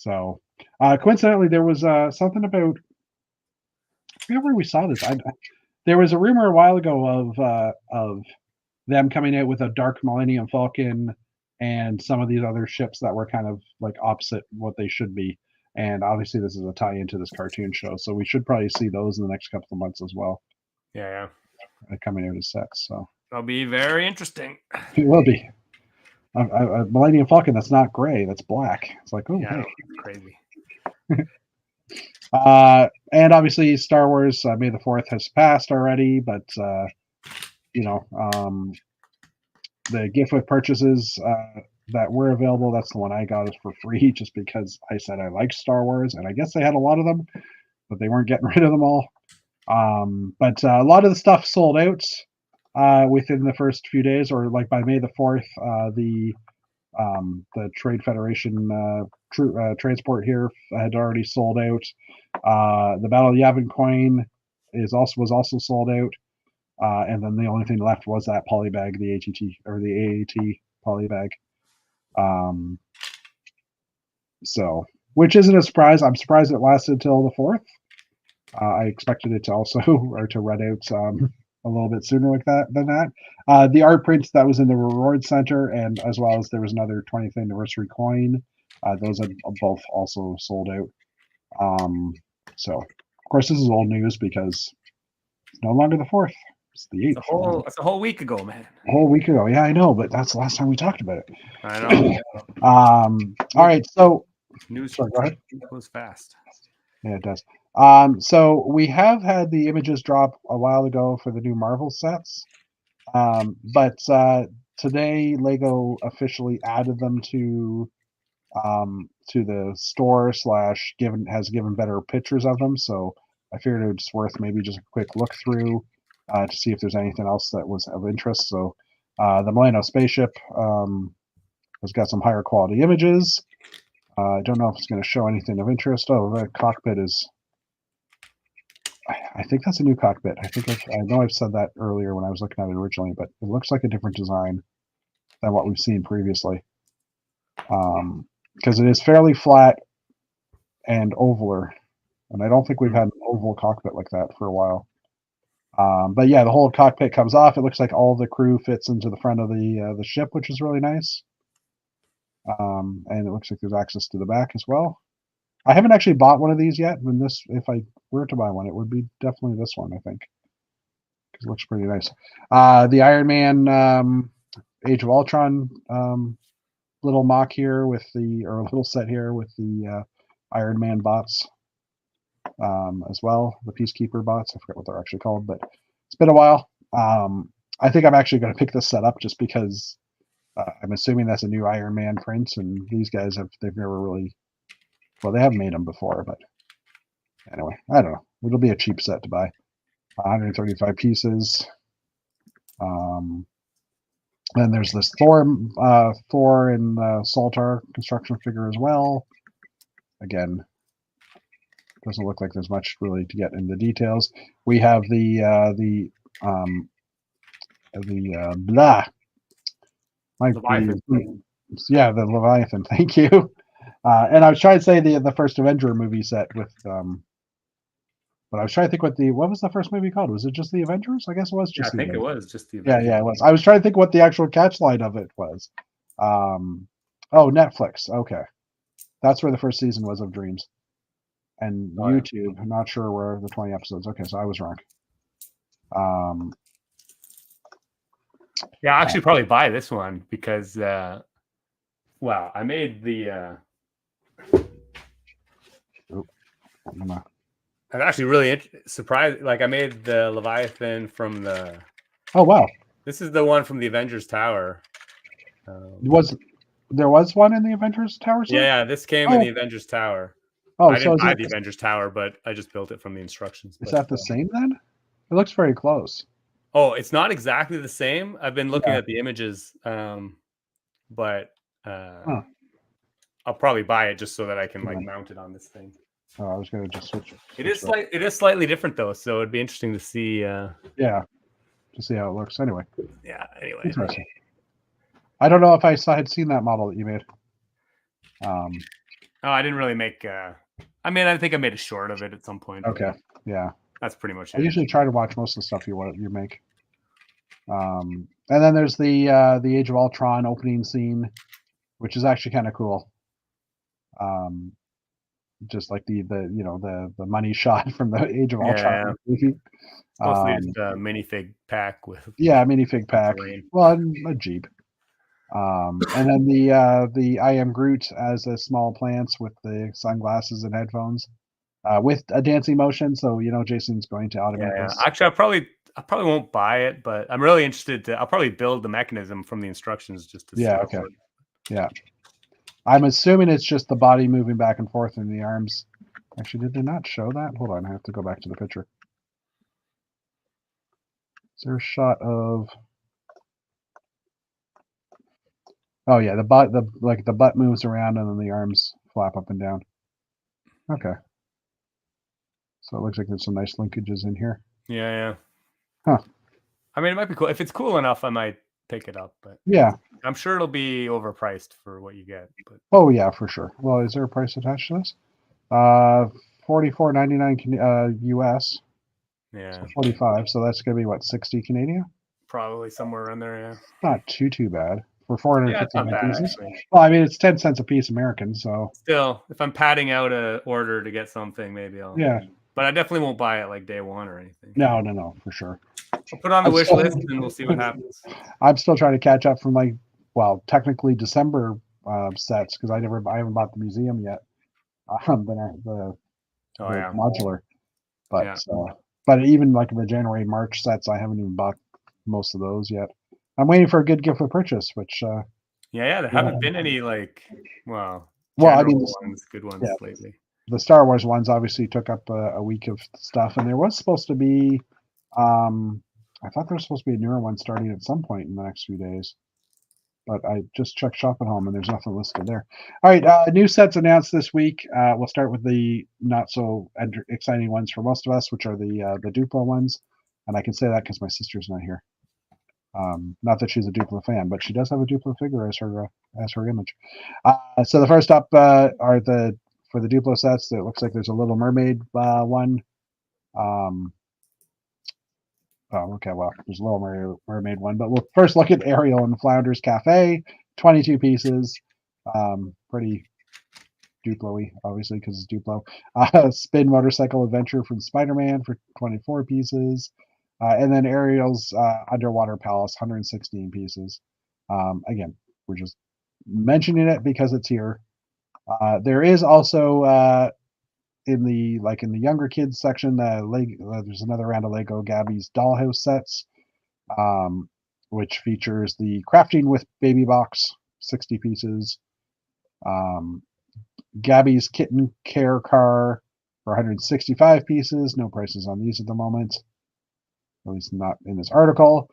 So, coincidentally, there was something about. I forget where we saw this. There was a rumor a while ago of them coming out with a Dark Millennium Falcon and some of these other ships that were kind of like opposite what they should be. And obviously, this is a tie into this cartoon show, so we should probably see those in the next couple of months as well. Yeah. Coming out as sets, so that'll be very interesting. It will be. A Millennium Falcon that's not gray, that's black. It's like, oh, yeah, hey. Crazy. And obviously, Star Wars May the 4th has passed already, but the gift with purchases that were available, that's the one I got is for free, just because I said I like Star Wars, and I guess they had a lot of them, but they weren't getting rid of them all. But a lot of the stuff sold out within the first few days, or like by May the 4th. The Trade Federation transport here had already sold out. The Battle of Yavin coin was also sold out. And then the only thing left was that polybag, the ATT or the AAT polybag. So, which isn't a surprise. I'm surprised it lasted till the 4th. I expected it to also or to run out a little bit sooner like that than that. The art prints that was in the reward center, and as well as there was another 20th anniversary coin. Those have both also sold out. So, of course, this is old news because it's no longer the 4th. It's the 8th. It's a whole week ago, man. A whole week ago. Yeah, I know, but that's the last time we talked about it. I know. All right, so news go ahead. Goes fast. Yeah, it does. So we have had the images drop a while ago for the new Marvel sets, but today Lego officially added them to the store / has given better pictures of them. So I figured it was worth maybe just a quick look through to see if there's anything else that was of interest. So the Milano spaceship has got some higher quality images. I don't know if it's going to show anything of interest. Oh, the cockpit is. I think that's a new cockpit. I know I've said that earlier when I was looking at it originally, but it looks like a different design than what we've seen previously. Because it is fairly flat and ovaler, and I don't think we've had an oval cockpit like that for a while. But yeah, the whole cockpit comes off. It looks like all the crew fits into the front of the ship, which is really nice. And it looks like there's access to the back as well. I haven't actually bought one of these yet. If I were to buy one, it would be definitely this one, I think, because it looks pretty nice. The Iron Man Age of Ultron little mock here little set here with the Iron Man bots as well, the Peacekeeper bots. I forget what they're actually called, but it's been a while. I think I'm actually going to pick this set up just because I'm assuming that's a new Iron Man print, and these guys they've never really. Well, they have made them before, but anyway, I don't know. It'll be a cheap set to buy. 135 pieces. And there's this Thor and Saltar construction figure as well. Again, doesn't look like there's much really to get in the details. We have the Leviathan. Thank you. And I was trying to say the first Avenger movie set with, but I was trying to think what was the first movie called? Was it just the Avengers? I guess it was just. Yeah, I think it was just the Avengers. Yeah, it was. I was trying to think what the actual catch line of it was. Netflix. Okay, that's where the first season was of Dreams, and YouTube. I'm not sure where the 20 episodes. Okay, so I was wrong. Yeah, I'll actually probably buy this one because, I made the. I'm actually really surprised. Like I made the Leviathan from the. Oh wow! This is the one from the Avengers Tower. There was one in the Avengers Tower? Sir? Yeah, this came in the Avengers Tower. I didn't buy the Avengers Tower, but I just built it from the instructions. Is that the same then? It looks very close. Oh, it's not exactly the same. I've been looking at the images, but I'll probably buy it just so that I can mount it on this thing. Oh, I was going to just switch it. It is slightly different though, so it'd be interesting to see. To see how it looks. Anyway. Yeah. Anyway. Interesting. I don't know if I had seen that model that you made. Oh, I didn't really make. I mean, I think I made a short of it at some point. Okay, yeah. That's pretty much it. I usually try to watch most of the stuff you make. And then there's the Age of Ultron opening scene, which is actually kind of cool. Just like the money shot from the Age of Ultron movie. Mostly just a minifig pack with minifig pack. Well, a Jeep. And then the I Am Groot as a small plants with the sunglasses and headphones, with a dancing motion. So Jason's going to automate this. Actually, I probably won't buy it, but I'm really interested to. I'll probably build the mechanism from the instructions just to see. Okay. Yeah. I'm assuming it's just the body moving back and forth in the arms. Actually, did they not show that? Hold on, I have to go back to the picture. Is there a shot of? Oh yeah, the butt moves around and then the arms flap up and down. Okay. So it looks like there's some nice linkages in here. Yeah. Huh. I mean, it might be cool. If it's cool enough, I might pick it up. But yeah, I'm sure it'll be overpriced for what you get. But oh yeah, for sure. Well, is there a price attached to this? $44.99 US. Yeah. So 45. So that's gonna be what, 60 Canadian? Probably somewhere around there. Yeah. Not too bad for 450 pieces. Actually. Well, I mean, it's 10 cents a piece American. So still, if I'm padding out a order to get something, maybe I'll. Yeah. But I definitely won't buy it like day one or anything. No, for sure. I'll put it on the wish list and we'll see what happens. I'm still trying to catch up from technically December sets because I haven't bought the museum yet. The modular, but even like the January March sets, I haven't even bought most of those yet. I'm waiting for a good gift for purchase, which there haven't been any I mean, good ones lately. The Star Wars ones obviously took up a week of stuff, and there was supposed to be I thought there was supposed to be a newer one starting at some point in the next few days, but I just checked Shop at Home and there's nothing listed there. All right, new sets announced this week. We'll start with the not so exciting ones for most of us, which are the Duplo ones, and I can say that because my sister's not here. Not that she's a Duplo fan, but she does have a Duplo figure as her image. So the first up are for the Duplo sets. It looks like there's a Little Mermaid one. Oh, okay. Well, there's a Little Mermaid one, but we'll first look at Ariel and Flounder's Cafe, 22 pieces. Pretty Duplo-y, obviously, because it's Duplo. Spin Motorcycle Adventure from Spider-Man for 24 pieces. And then Ariel's Underwater Palace, 116 pieces. Again, we're just mentioning it because it's here. There is also in the younger kids section, there's another round of Lego Gabby's Dollhouse sets, which features the Crafting with Baby Box, 60 pieces. Gabby's Kitten Care Car for 165 pieces. No prices on these at the moment, at least not in this article.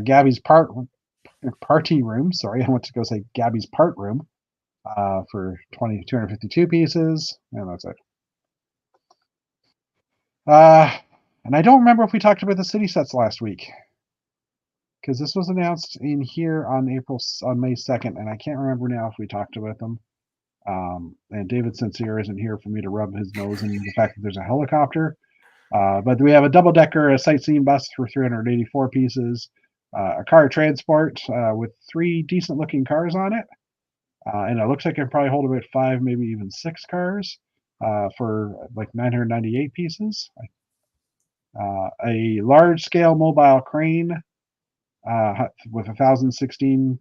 Gabby's Party Room. Sorry, I went to go say Gabby's Part Room for 252 pieces, and that's it. And I don't remember if we talked about the city sets last week, because this was announced in here on May 2nd, and I can't remember now if we talked about them. And David Sincere isn't here for me to rub his nose in the fact that there's a helicopter. But we have a double-decker, a sightseeing bus for 384 pieces, a car transport with 3 decent-looking cars on it, and it looks like it can probably hold about 5, maybe even 6 cars. For like 998 pieces. A large-scale mobile crane with 1,116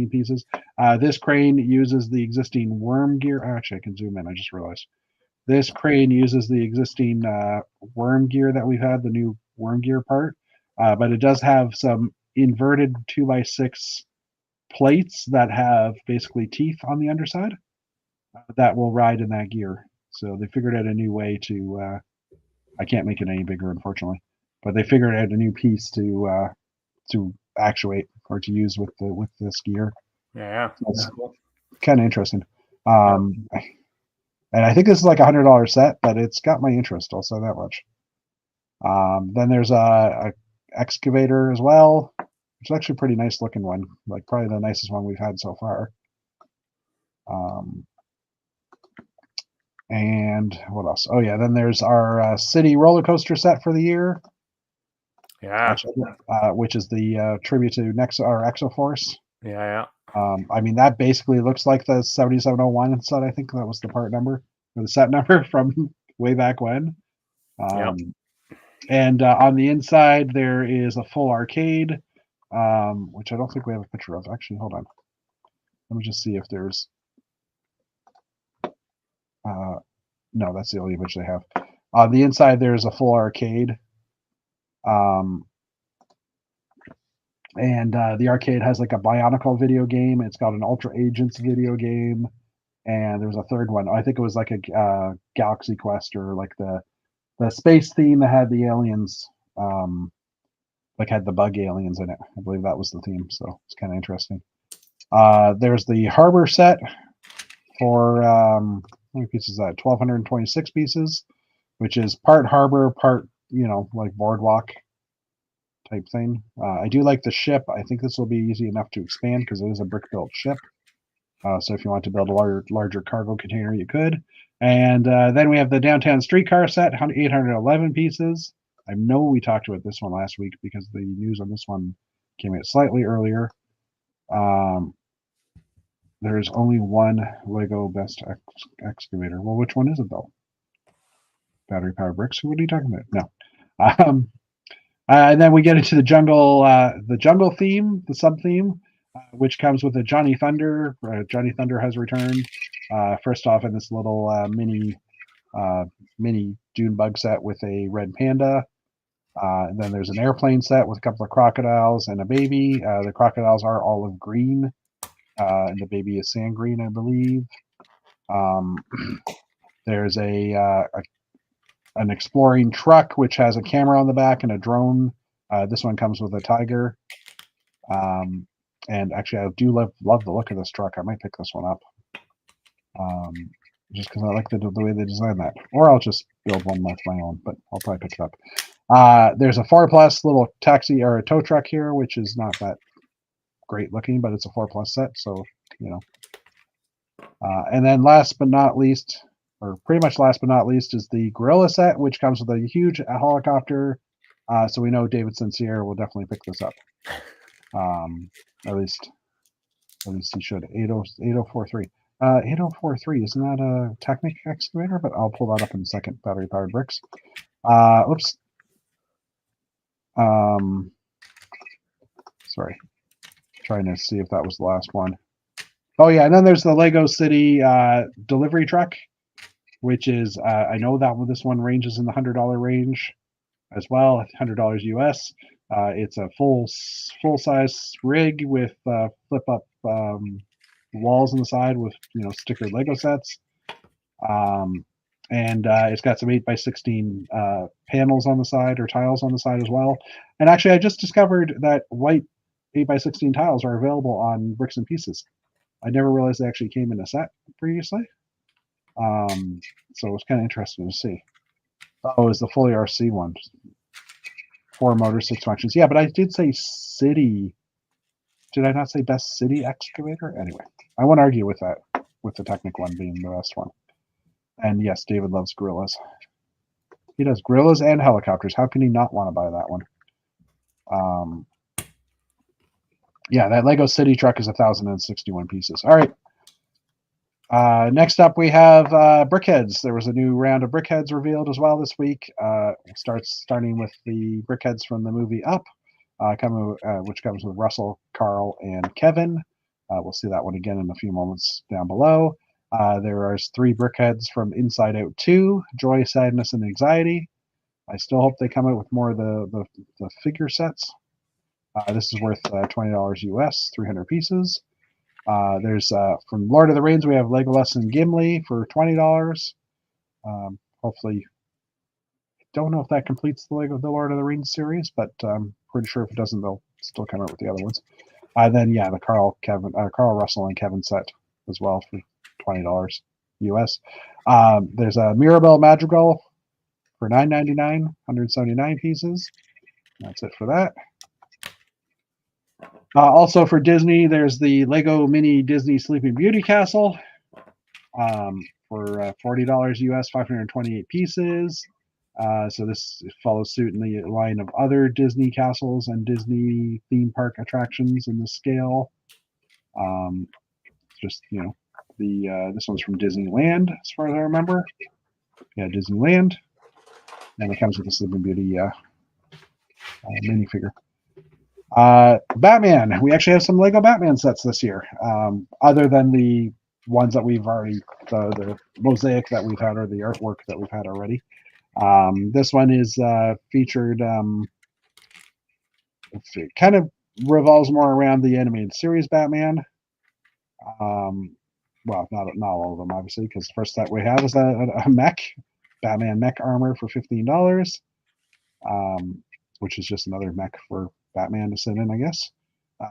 pieces. This crane uses the existing worm gear. Actually, I can zoom in. I just realized. This crane uses the existing worm gear that we've had, the new worm gear part, but it does have some inverted 2x6 plates that have basically teeth on the underside that will ride in that gear. So they figured out a new way to. I can't make it any bigger, unfortunately, but they figured out a new piece to actuate or to use with this gear. Yeah, that's cool. Kind of interesting. And I think this is like $100 set, but it's got my interest. I'll say that much. Then there's a excavator as well, which is actually a pretty nice looking one, like probably the nicest one we've had so far. And what else? Oh yeah, then there's our city roller coaster set for the year. Yeah. Which is the tribute to Exoforce. Yeah. I mean, that basically looks like the 7701 set. I think that was the part number or the set number from way back when. And on the inside, there is a full arcade, which I don't think we have a picture of. Actually, hold on. Let me just see if there's. No, that's the only image they have. On the inside, there's a full arcade. And the arcade has like a Bionicle video game. It's got an Ultra Agents video game. And there was a third one. I think it was like a Galaxy Quest or like the space theme that had the aliens, like had the bug aliens in it. I believe that was the theme. So it's kind of interesting. There's the Harbor set for how many pieces is that? 1,226 pieces, which is part Harbor, part like boardwalk type thing. I do like the ship. I think this will be easy enough to expand because it is a brick-built ship. So if you want to build a larger cargo container, you could. And then we have the downtown streetcar set, 811 pieces. I know we talked about this one last week because the news on this one came out slightly earlier. There's only one Lego Best Excavator. Well, which one is it though? Battery powered bricks. What are you talking about? No. And then we get into the jungle theme, the sub theme, which comes with a Johnny Thunder. Johnny Thunder has returned. First off, in this little mini Dune bug set with a red panda. And then there's an airplane set with a couple of crocodiles and a baby. The crocodiles are olive green, and the baby is sand green, I believe. There's an exploring truck which has a camera on the back and a drone. This one comes with a tiger. And actually, I do love the look of this truck. I might pick this one up, just because I like the way they designed that. Or I'll just build one with my own, but I'll probably pick it up. There's a 4+ little taxi or a tow truck here, which is not that great looking, but it's a 4+ set, so and then last but not least, or pretty much last but not least, is the Gorilla set, which comes with a huge helicopter. So we know David Sincere will definitely pick this up. At least he should. 8043. 8043, isn't that a Technic excavator? But I'll pull that up in a second. Battery powered bricks. Oops. Sorry. Trying to see if that was the last one. Oh yeah, and then there's the Lego City delivery truck, which is I know that this one ranges in the $100 range as well, $100 US. It's a full size rig with flip up walls on the side with stickered Lego sets, and it's got some 8x16 panels on the side or tiles on the side as well. And actually, I just discovered that white 8x16 tiles are available on Bricks and Pieces. I never realized they actually came in a set previously. So it's kind of interesting to see. Oh, it's the fully RC one. 4 motors, 6 functions. Yeah, but I did say city. Did I not say best city excavator? Anyway, I won't argue with that, with the Technic one being the best one. And yes, David loves gorillas. He does gorillas and helicopters. How can he not want to buy that one? Yeah, that Lego City truck is 1,061 pieces. All right. Next up, we have BrickHeadz. There was a new round of BrickHeadz revealed as well this week. Starting with the BrickHeadz from the movie Up, which comes with Russell, Carl, and Kevin. We'll see that one again in a few moments down below. There are 3 BrickHeadz from Inside Out 2, Joy, Sadness, and Anxiety. I still hope they come out with more of the figure sets. This is worth $20 US, 300 pieces. There's from Lord of the Rings, we have Legolas and Gimli for $20. Hopefully, don't know if that completes the Lord of the Rings series, but I'm pretty sure if it doesn't, they'll still come out with the other ones. Then yeah, the Carl, Russell, and Kevin set as well for $20 US. There's a Mirabelle Madrigal for $9.99, 179 pieces. That's it for that. Also for Disney, there's the Lego Mini Disney Sleeping Beauty Castle for $40 US, 528 pieces. So this follows suit in the line of other Disney castles and Disney theme park attractions in the scale. Just, you know, this one's from Disneyland, as far as I remember. Yeah, Disneyland. And it comes with the Sleeping Beauty minifigure. Batman. We actually have some Lego Batman sets this year, other than the ones that we've already, the mosaic that we've had or the artwork that we've had already. This one is featured, it kind of revolves more around the animated series Batman. Well, not all of them, obviously, because the first set we have is a mech, Batman mech armor for $15, which is just another mech for Batman to sit in, I guess.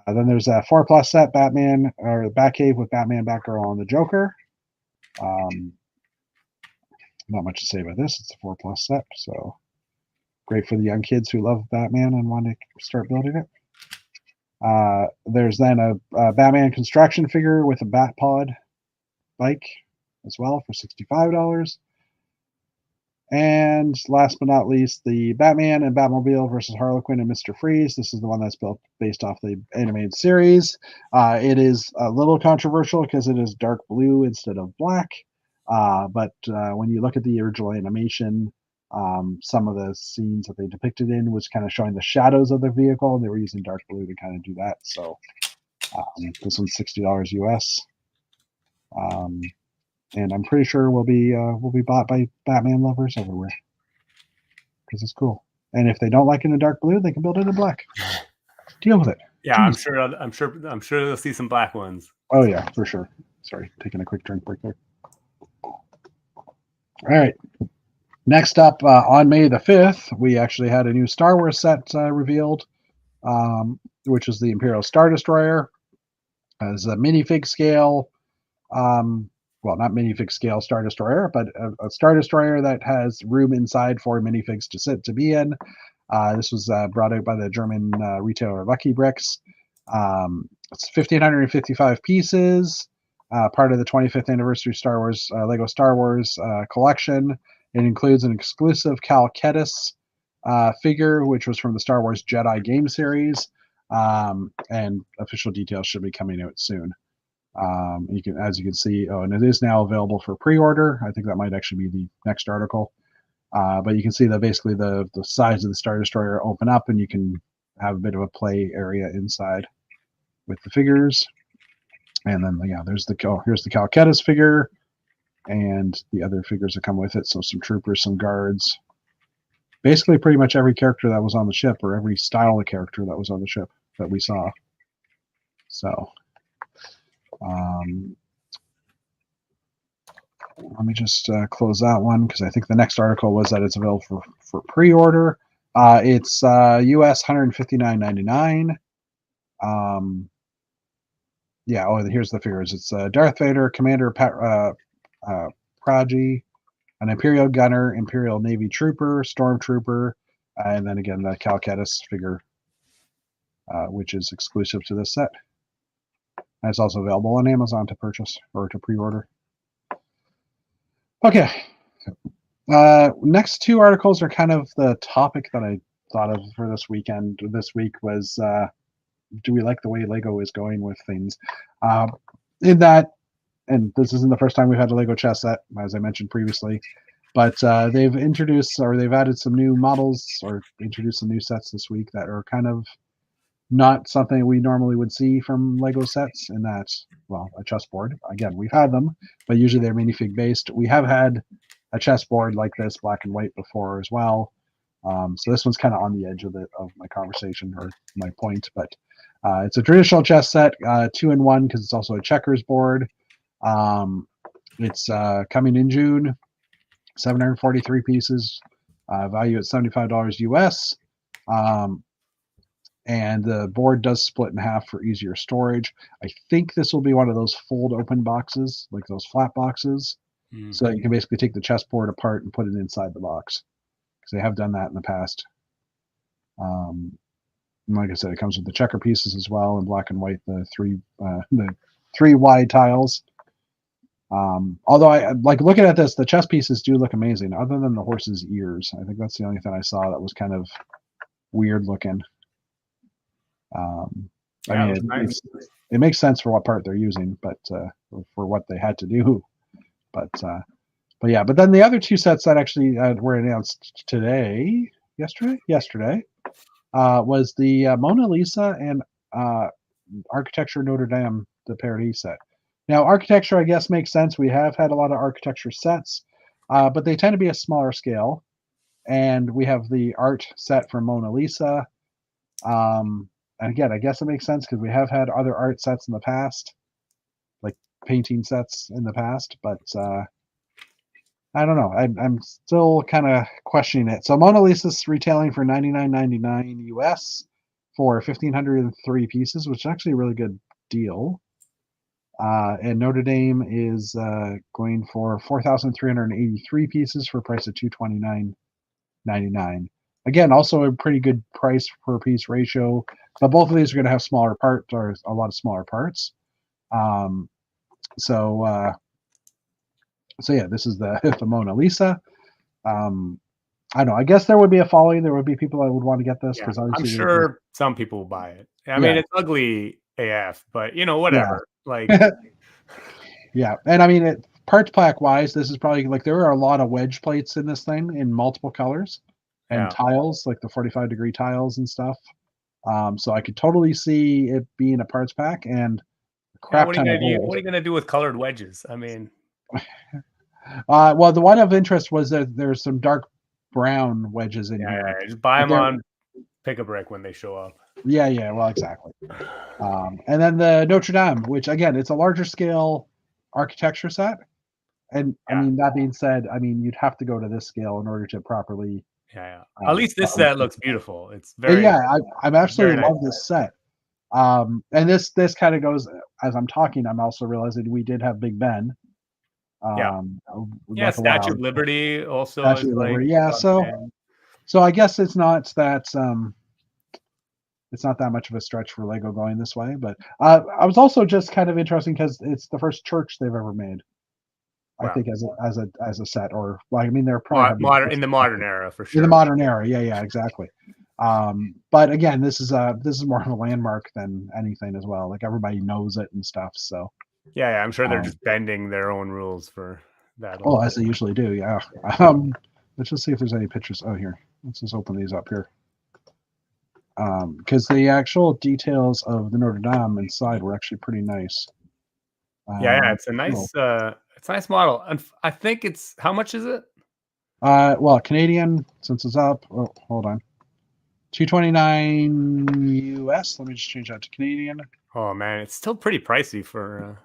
Then there's a 4+ set, Batman, or Batcave with Batman, Batgirl, and the Joker. Not much to say about this. It's a 4+ set, so great for the young kids who love Batman and want to start building it. There's then a Batman construction figure with a Batpod bike as well for $65. And last but not least, the Batman and Batmobile versus Harley Quinn and Mr. Freeze. This is the one that's built based off the animated series. It is a little controversial because it is dark blue instead of black. But when you look at the original animation, some of the scenes that they depicted in was kind of showing the shadows of the vehicle, and they were using dark blue to kind of do that. So this one's $60 US. And I'm pretty sure will be bought by Batman lovers everywhere because it's cool. And if they don't like it in dark blue, they can build it in black. Deal with it. Yeah, jeez. I'm sure they'll see some black ones. Oh yeah, for sure. Sorry, taking a quick drink break there. All right. Next up, on May the 5th, we actually had a new Star Wars set revealed, which is the Imperial Star Destroyer. As a minifig scale. Well, not minifig scale Star Destroyer, but a Star Destroyer that has room inside for minifigs to be in. This was brought out by the German retailer Lucky Bricks. It's 1,555 pieces, part of the 25th anniversary Star Wars Lego Star Wars collection. It includes an exclusive Cal Kestis figure, which was from the Star Wars Jedi game series, and official details should be coming out soon. As you can see, and it is now available for pre-order. I think that might actually be the next article. But you can see that basically the sides of the Star Destroyer open up, and you can have a bit of a play area inside with the figures. And then here's the Cal Kestis figure, and the other figures that come with it. So some troopers, some guards. Basically, pretty much every character that was on the ship, or every style of character that was on the ship that we saw. So. Let me just close that one because I think the next article was that it's available for pre-order. It's US $159.99. Here's the figures. It's Darth Vader, Commander Praji, an Imperial Gunner, Imperial Navy Trooper, Stormtrooper, and then again the Cal Kestis figure, which is exclusive to this set. And it's also available on Amazon to purchase or to pre-order. Okay. Next two articles are kind of the topic that I thought of for this weekend. This week was, do we like the way Lego is going with things? In that, and this isn't the first time we've had a Lego chess set, as I mentioned previously, but they've introduced, or they've added some new models, or introduced some new sets this week that are kind of not something we normally would see from Lego sets, in that, well, a chessboard. Again, we've had them, but usually they're minifig based. We have had a chessboard like this, black and white, before as well. So this one's kind of on the edge of my conversation or my point, but it's a traditional chess set, 2-in-1, because it's also a checkers board. It's coming in June, 743 pieces, value at $75 US. And the board does split in half for easier storage. I think this will be one of those fold open boxes, like those flat boxes. Mm-hmm. So you can basically take the chessboard apart and put it inside the box, because they have done that in the past. Like I said, it comes with the checker pieces as well in black and white, the three wide tiles. Although I like looking at this, the chess pieces do look amazing, other than the horse's ears. I think that's the only thing I saw that was kind of weird looking. I mean, it makes sense for what part they're using, but for what they had to do. But yeah. But then the other two sets that actually were announced yesterday, was the Mona Lisa and Architecture Notre Dame, the Paradis set. Now, architecture, I guess, makes sense. We have had a lot of architecture sets, but they tend to be a smaller scale. And we have the art set for Mona Lisa. And again, I guess it makes sense because we have had other art sets in the past, like painting sets in the past. But I don't know. I'm still kind of questioning it. So Mona Lisa's retailing for $99.99 US for 1,503 pieces, which is actually a really good deal. And Notre Dame is going for 4,383 pieces for a price of $229.99. Again, also a pretty good price per piece ratio. But both of these are going to have smaller parts, or a lot of smaller parts. So yeah, this is the the Mona Lisa. I don't know. I guess there would be a following. There would be people that would want to get this because I'm sure some people will buy it. I mean, it's ugly AF, but whatever. Like, yeah, and I mean, parts pack wise, this is probably like there are a lot of wedge plates in this thing in multiple colors and tiles, like the 45-degree tiles and stuff. So I could totally see it being a parts pack and crap ton of gold. What are you gonna do with colored wedges? I mean, well, the one of interest was that there's some dark brown wedges in here. Yeah, just buy them on Pick a Brick when they show up. Yeah, well, exactly. And then the Notre Dame, which again, it's a larger scale architecture set. And I mean, that being said, I mean, you'd have to go to this scale in order to properly. At least this set looks beautiful. It's very. Yeah, I absolutely love this set. And this kind of goes as I'm talking. I'm also realizing we did have Big Ben. Statue of Liberty also. Statue of Liberty, yeah. So I guess it's not that much of a stretch for Lego going this way. But I was also just kind of interesting because it's the first church they've ever made. I think as a set, or well, I mean, they're probably in the modern era for sure. In the modern era, yeah, exactly. But again, this is more of a landmark than anything as well. Like everybody knows it and stuff. So yeah, I'm sure they're just bending their own rules for that. Oh, as they usually do, yeah. Let's just see if there's any pictures. Oh, here. Let's just open these up here. Because the actual details of the Notre Dame inside were actually pretty nice. It's a nice. It's a nice model, and I think it's how much is it? Well, Canadian since it's up. Oh, hold on. $229 US. Let me just change that to Canadian. Oh man, it's still pretty pricey for.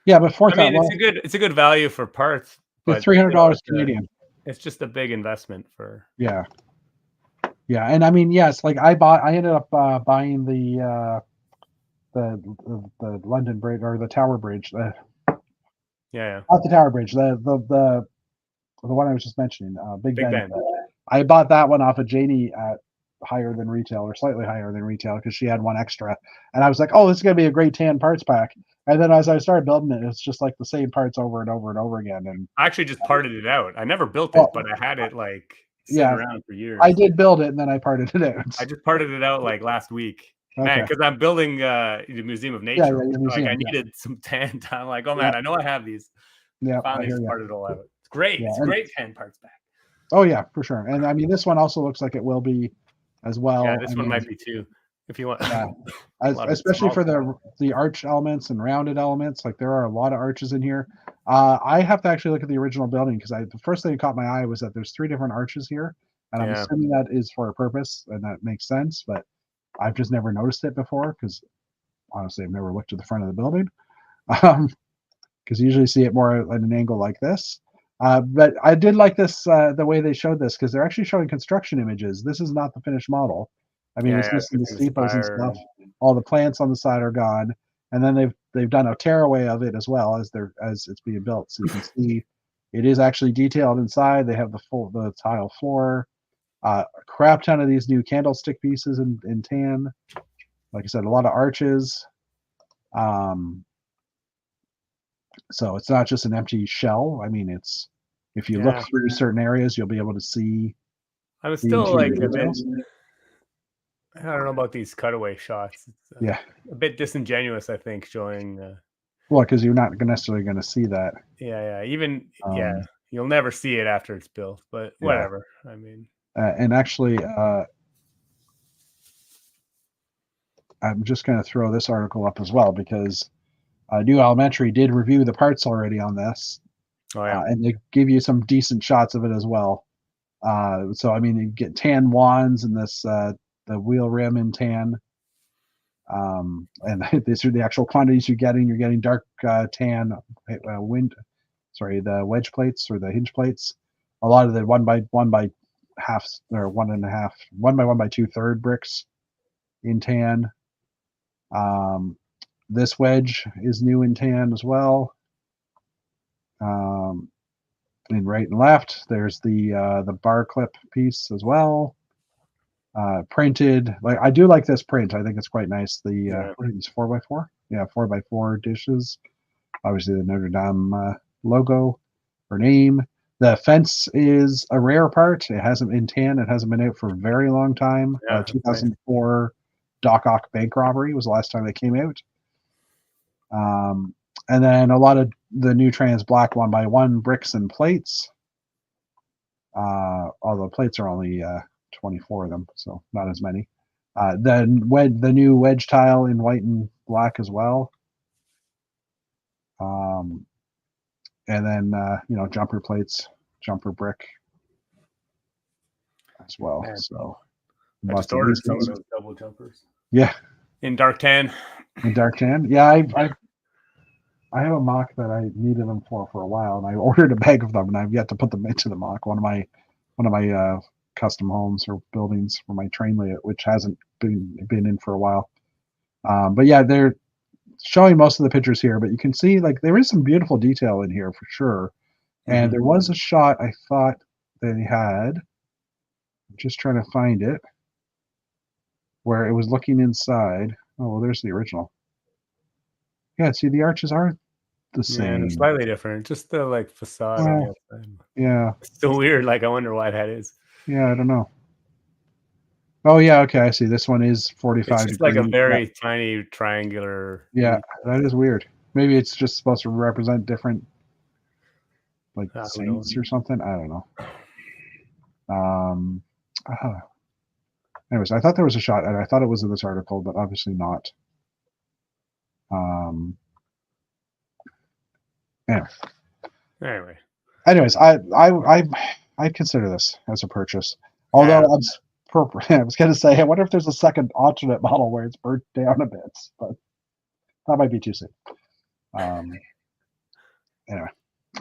Yeah, but it's a good value for parts. But $300 Canadian. It's just a big investment for. Yeah, and I mean, yes, like I ended up buying the London Bridge or the Tower Bridge. Not the Tower Bridge. The one I was just mentioning, Big Ben. I bought that one off of Janie at higher than retail, or slightly higher than retail, because she had one extra, and I was like, "Oh, this is gonna be a great tan parts pack." And then as I started building it, it's just like the same parts over and over and over again. And I actually just parted it out. I never built it, but I had it like sitting around for years. I did build it, and then I parted it out. I just parted it out like last week. Man, because I'm building the Museum of Nature. I needed some tan time. Like, oh man, I know I have these. Yeah, finally parted it all out. It's great. It's a great tan parts back. Oh yeah, for sure. And I mean, this one also looks like it will be as well. Yeah, this one might be too. If you want, especially for the arch elements and rounded elements, like there are a lot of arches in here. I have to actually look at the original building because the first thing that caught my eye was that there's 3 different arches here, and I'm assuming that is for a purpose, and that makes sense. But I've just never noticed it before because honestly, I've never looked at the front of the building. Because you usually see it more at an angle like this. But I did like this the way they showed this because they're actually showing construction images. This is not the finished model. I mean, it's missing the steeples and stuff. All the plants on the side are gone, and then they've done a tearaway of it as well as it's being built. So you can see it is actually detailed inside. They have the tile floor, a crap ton of these new candlestick pieces in tan. Like I said, a lot of arches. So it's not just an empty shell. I mean, it's if you look through certain areas, you'll be able to see. I was still like a bit. I don't know about these cutaway shots. It's, a bit disingenuous, I think, showing. Well, because you're not necessarily going to see that. Yeah. Even you'll never see it after it's built, but whatever. I mean, and actually, I'm just going to throw this article up as well because New Elementary did review the parts already on this. Oh yeah, and they give you some decent shots of it as well. So I mean, you get tan wands and this the wheel rim in tan. And these are the actual quantities you're getting. You're getting dark tan the wedge plates or the hinge plates. A lot of the 1 by halves or 1.5, 1 by 1 by 2/3 bricks in tan. This wedge is new in tan as well. In right and left, there's the bar clip piece as well. Printed, like I do like this print. I think it's quite nice. What are these 4x4? Yeah, 4x4 dishes. Obviously the Notre Dame logo or name. The fence is a rare part. It hasn't been tan. It hasn't been out for a very long time. 2004 Doc Ock bank robbery was the last time they came out. And then a lot of the new trans black 1 by 1 bricks and plates. Although plates are only 24 of them, so not as many. The new wedge tile in white and black as well. And then jumper plates, jumper brick as well. Man. So I just ordered some of those double jumpers. Yeah. In dark tan. In dark tan, yeah. I have a mock that I needed them for a while, and I ordered a bag of them, and I've yet to put them into the mock. One of my custom homes or buildings for my train layout, which hasn't been in for a while. But yeah, they're showing most of the pictures here, but you can see like there is some beautiful detail in here for sure. And there was a shot I thought they had. I'm just trying to find it, where it was looking inside. Oh, well, there's the original. Yeah, see, the arches are the same. Yeah, slightly different. Just the like facade on the outside. Yeah. It's so weird. Like, I wonder why that is. Yeah, I don't know. Oh, yeah, okay, I see. This one is 45 It's just like a very tiny triangular. Yeah, that is weird. Maybe it's just supposed to represent different, like, saints or something. I don't know. Anyways, I thought there was a shot, and I thought it was in this article, but obviously not. Anyways, I consider this as a purchase. Although I was going to say, I wonder if there's a second alternate model where it's burnt down a bit, but that might be too soon. Anyway,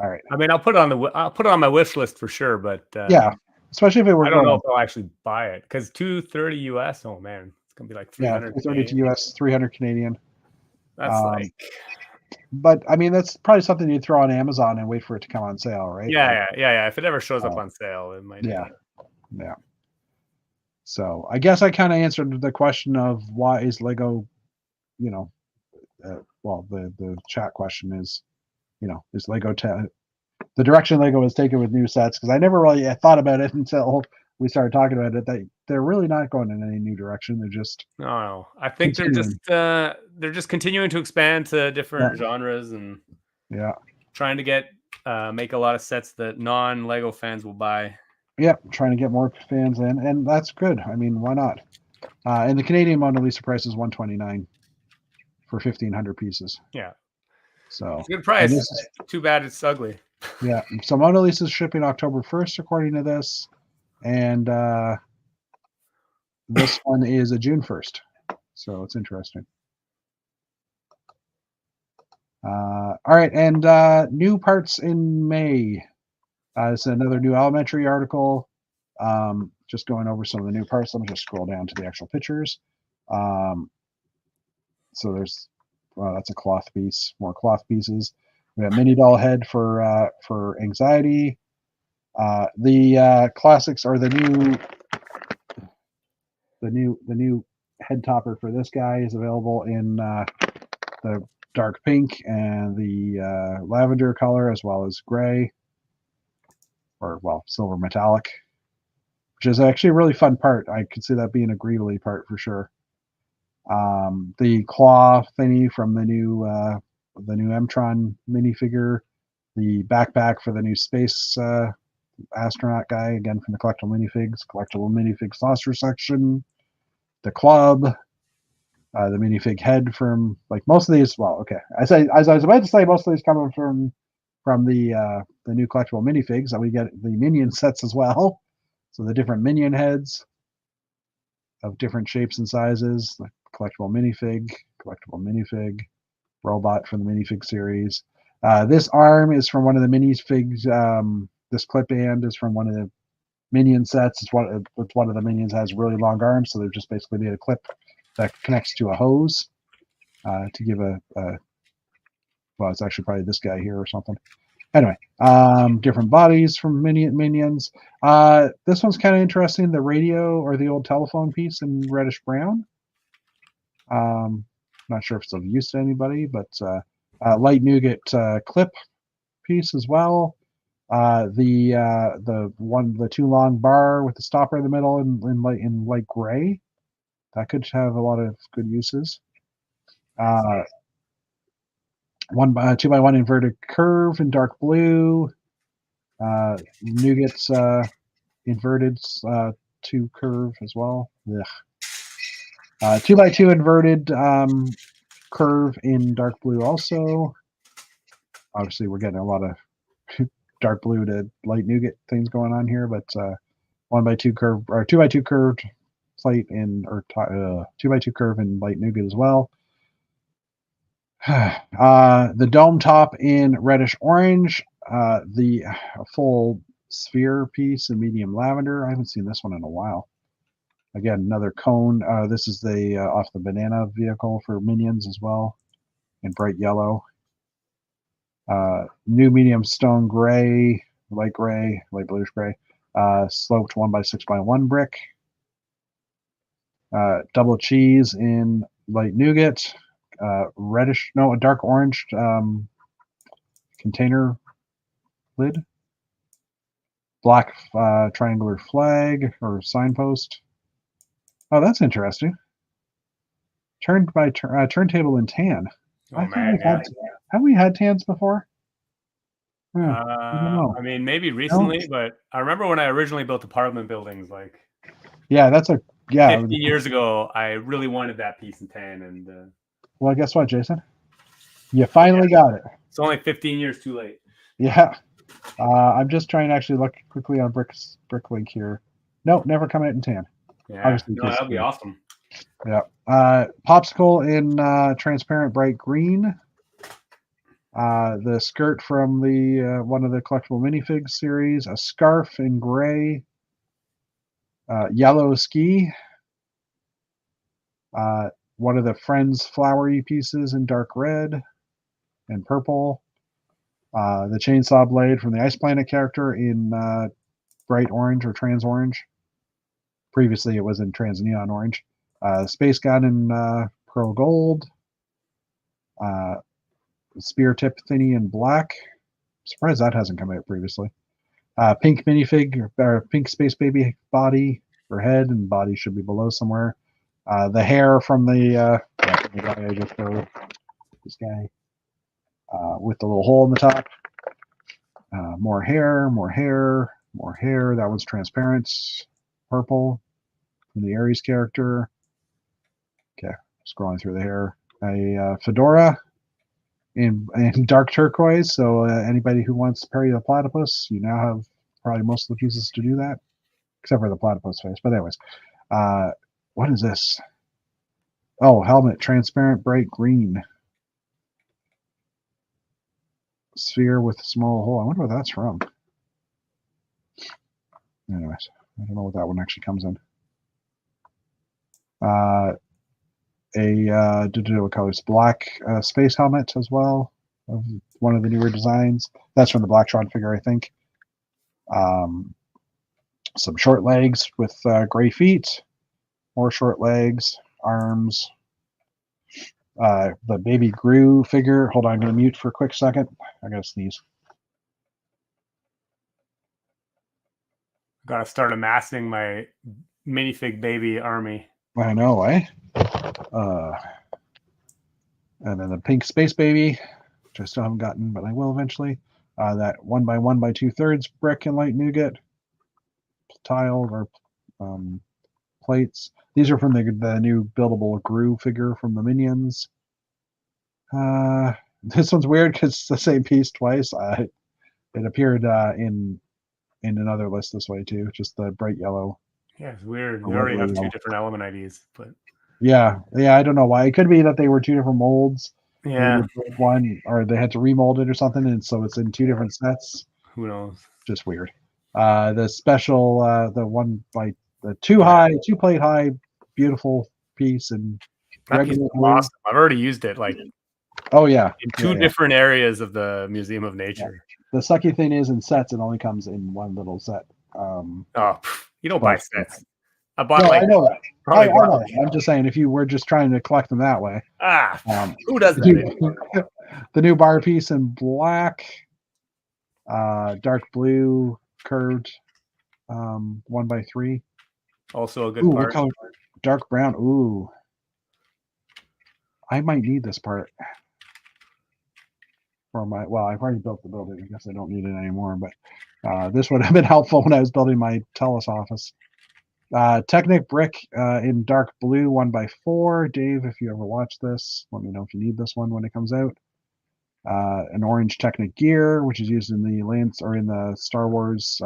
all right. I mean, I'll put it on my wish list for sure, but yeah, especially if it were. I don't know if I'll actually buy it because $230 US. Oh man, it's gonna be like 300. Yeah, $230 US, 300 Canadian. That's like. But I mean, that's probably something you'd throw on Amazon and wait for it to come on sale, right? Yeah. If it ever shows up on sale, it might. Yeah. So I guess I kind of answered the question of why is Lego, well, the chat question is, is Lego the direction Lego has taken with new sets? Because I never really thought about it until we started talking about it. That they're really not going in any new direction. They're just no. I think they're just continuing to expand to different genres and trying to make a lot of sets that non-Lego fans will buy. Yeah, trying to get more fans in, and that's good. I mean, why not? And the Canadian Mona Lisa price is $129 for 1,500 pieces. Yeah, so it's a good price. Too bad it's ugly. Yeah, so Mona Lisa's shipping October 1st, according to this, and this one is a June 1st. So it's interesting. All right, and new parts in May. It's another New Elementary article. Just going over some of the new parts. Let me just scroll down to the actual pictures. So there's that's a cloth piece. More cloth pieces. We have mini doll head for anxiety. The classics are the new head topper for this guy is available in the dark pink and the lavender color, as well as gray, or well, silver metallic, which is actually a really fun part. I could see that being a greedily part for sure. The claw thingy from the new M-Tron minifigure, the backpack for the new space astronaut guy, again from the collectible minifigs saucer section, the club, the minifig head from, like, most of these. Well, okay, as I was about to say, most of these coming from the new collectible minifigs, that we get the minion sets as well. So the different minion heads of different shapes and sizes, like collectible minifig, robot from the minifig series. This arm is from one of the minifigs. This clip band is from one of the minion sets. It's one of the minions has really long arms, so they've just basically made a clip that connects to a hose to give a well, it's actually probably this guy here or something. Anyway, different bodies from minions. This one's kind of interesting. The radio or the old telephone piece in reddish brown. Not sure if it's of use to anybody, but light nougat clip piece as well. The too long bar with the stopper in the middle in light gray. That could have a lot of good uses. 2x1 inverted curve in dark blue. Nougat's inverted 2 curve as well. 2x2 inverted curve in dark blue also. Obviously, we're getting a lot of dark blue to light nougat things going on here, but 1x2 curve or 2x2 curved plate in, or 2x2 curve in light nougat as well. The dome top in reddish orange, the full sphere piece in medium lavender. I haven't seen this one in a while. Again, another cone. This is the off the banana vehicle for minions as well, in bright yellow. New medium stone gray, light bluish gray, sloped 1x6x1 brick. Double cheese in light nougat, a dark orange container lid. Black triangular flag or signpost. Oh, that's interesting. Turntable in tan. Oh, man, have we had tans before? I mean, maybe recently, but I remember when I originally built apartment buildings, like, yeah, 15 years ago, I really wanted that piece in tan, and well, guess what, Jason? You finally got it. It's only 15 years too late. Yeah. I'm just trying to actually look quickly on Bricklink here. Nope, never come out in tan. Yeah, no, that'd be awesome. Yeah. Popsicle in transparent bright green. The skirt from the one of the collectible minifigs series. A scarf in gray. Yellow ski. One of the Friends flowery pieces in dark red and purple. The chainsaw blade from the Ice Planet character in bright orange or trans orange. Previously, it was in trans neon orange. Space gun in pearl gold. Spear tip thingy in black. I'm surprised that hasn't come out previously. Pink minifig, or pink space baby body or head, and body should be below somewhere. The hair from the guy I just showed. This guy with the little hole in the top. More hair. That one's transparent. Purple from the Ares character. Okay, scrolling through the hair. A fedora in dark turquoise. So anybody who wants Perry the Platypus, you now have probably most of the pieces to do that, except for the platypus face. But anyways, what is this? Oh, helmet, transparent bright green. Sphere with a small hole. I wonder what that's from. Anyways, I don't know what that one actually comes in. What colors? Black space helmet as well, of one of the newer designs. That's from the Blacktron figure, I think. Some short legs with gray feet. More short legs, arms. The baby Gru figure. Hold on, I'm going to mute for a quick second. I got to sneeze. Gotta start amassing my minifig baby army. I know, eh? And then the pink space baby, which I still haven't gotten, but I will eventually. That 1x1 by 2/3 brick and light nougat tile or plates. These are from the new buildable Gru figure from the Minions. This one's weird because it's the same piece twice. It appeared in another list this way too, just the bright yellow. Yeah, it's weird. We already have two different element IDs, but yeah, I don't know why. It could be that they were two different molds. Yeah, one, or they had to remold it or something, and so it's in two different sets. Who knows? Just weird. The special, the one by the two plate high, beautiful piece, and that piece is awesome. I've already used it. Like, oh yeah, in two different areas of the Museum of Nature. The sucky thing is, in sets, it only comes in one little set. You don't buy sets. I bought I know that. I know that. I'm just saying, if you were just trying to collect them that way. Who does that? The new bar piece in black, dark blue, curved, 1x3. Also a good part. Color? Dark brown. Ooh. I might need this part. For my, well, I've already built the building. I guess I don't need it anymore, but this would have been helpful when I was building my Telus office. Technic brick in dark blue, 1x4. Dave, if you ever watch this, let me know if you need this one when it comes out. An orange Technic gear, which is used in the Lance or in the Star Wars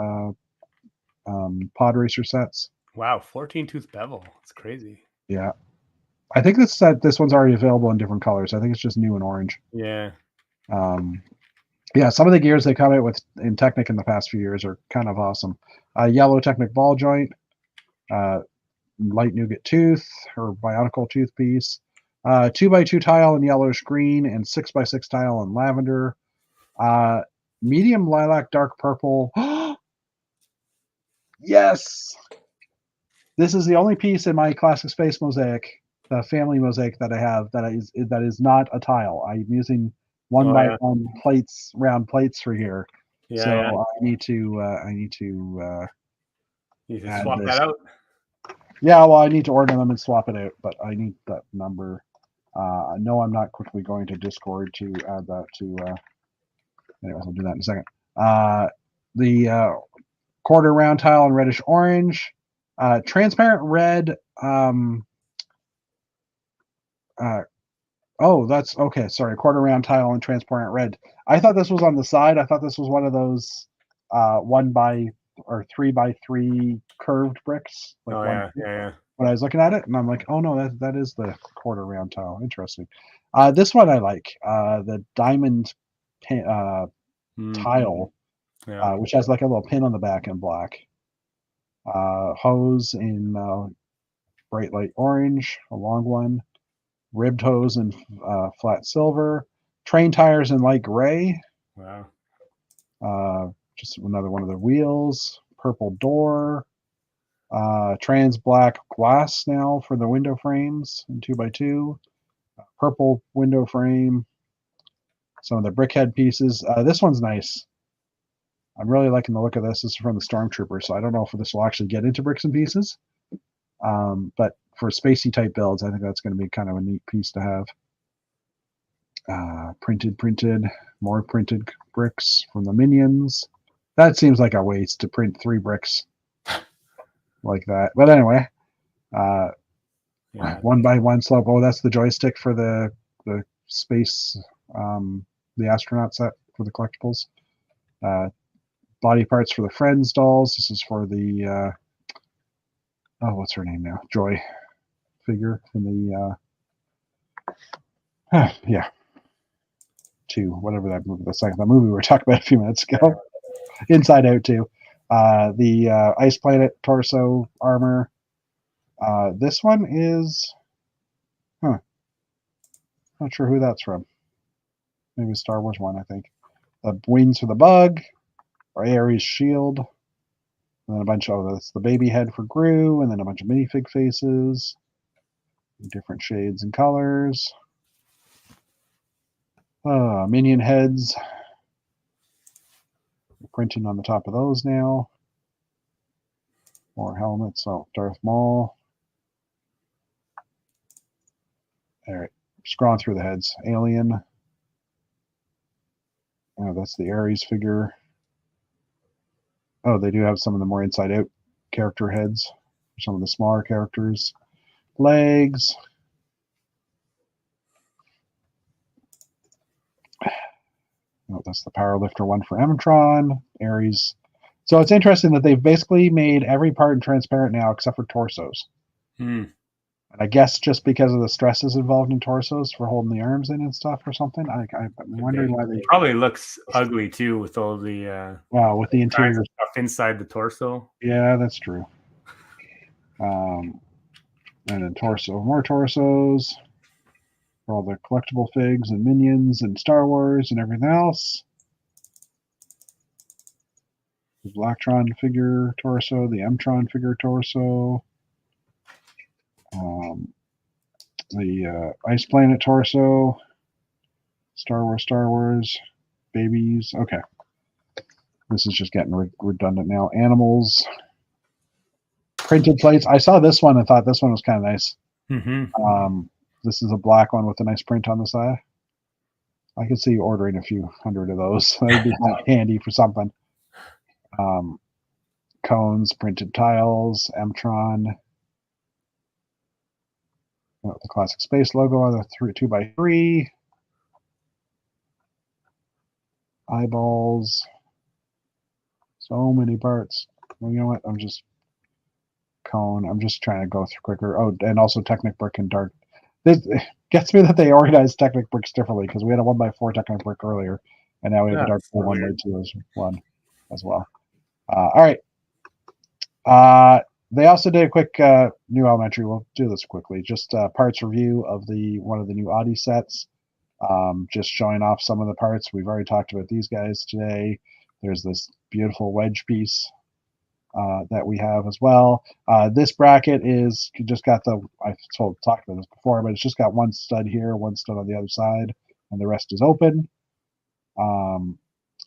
pod racer sets. Wow, 14-tooth bevel. It's crazy. Yeah, I think this one's already available in different colors. I think it's just new in orange. Yeah. Yeah, some of the gears they come out with in Technic in the past few years are kind of awesome. Yellow Technic ball joint, light nougat tooth or bionicle tooth piece, 2x2 tile in yellowish green, and 6x6 tile in lavender. Medium lilac, dark purple. Yes, this is the only piece in my Classic Space mosaic, the family mosaic that I have that is not a tile. I'm using 1x1 plates, round plates for here. Yeah, so yeah. I need to swap that out. Yeah, well, I need to order them and swap it out, but I need that number. No, I'm not quickly going to Discord to add that to. Anyways, I'll do that in a second. The quarter round tile in reddish orange, transparent red. Oh, that's okay. Sorry, quarter round tile and transparent red. I thought this was on the side. I thought this was one of those 1x or 3x3 curved bricks. Like yeah. When I was looking at it, and I'm like, oh no, that is the quarter round tile. Interesting. This one I like. The diamond tile, which has like a little pin on the back in black. Hose in bright light orange, a long one. Ribbed hose in flat silver, train tires in light gray. Wow. Just another one of the wheels, purple door, trans black glass now for the window frames in 2x2, purple window frame, some of the brickhead pieces. This one's nice. I'm really liking the look of this. This is from the Stormtrooper, so I don't know if this will actually get into bricks and pieces. But for spacey type builds, I think that's going to be kind of a neat piece to have. Printed, more printed bricks from the Minions. That seems like a waste to print 3 bricks like that. But anyway, 1x1 slope. Oh, that's the joystick for the space, the astronaut set for the collectibles. Body parts for the Friends dolls. This is for the what's her name now? Joy figure from the yeah. 2, whatever that movie, the movie we were talking about a few minutes ago. Inside Out 2. The Ice Planet torso armor. This one is not sure who that's from. Maybe a Star Wars one, I think. The wings for the bug, or Ares shield. And then a bunch of that's the baby head for Gru, and then a bunch of minifig faces. Different shades and colors. Minion heads. Printing on the top of those now. More helmets. Oh, Darth Maul. All right, scrolling through the heads. Alien. Oh, that's the Ares figure. Oh, they do have some of the more inside out character heads. Some of the smaller characters. Legs. Oh, that's the Powerlifter one for Emtron. Ares. So it's interesting that they've basically made every part transparent now except for torsos. And I guess just because of the stresses involved in torsos for holding the arms in and stuff or something. I'm wondering why they probably looks ugly too with all the with the interior stuff inside the torso. Yeah, that's true. And then more torsos for all the collectible figs and minions and Star Wars and everything else. The Blacktron figure torso, the Emtron figure torso, the Ice Planet torso, Star Wars, babies. Okay. This is just getting redundant now. Animals, printed plates. I saw this one and thought this one was kind of nice. This is a black one with a nice print on the side. I could see you ordering a few hundred of those. That'd be handy for something. Cones, printed tiles, Emtron. The classic space logo on the 2x3. Eyeballs. So many parts. Well, you know what? I'm just trying to go through quicker. Oh, and also Technic Brick and Dark. This gets me that they organized Technic Bricks differently because we had a 1x4 Technic Brick earlier, and now we have a Dark 1x2 as well. All right. They also did a quick new elementary. We'll do this quickly. Just parts review of one of the new Audi sets. Just showing off some of the parts. We've already talked about these guys today. There's this beautiful wedge piece that we have as well. This bracket is just got I've talked about this before, but it's just got one stud here, one stud on the other side, and the rest is open.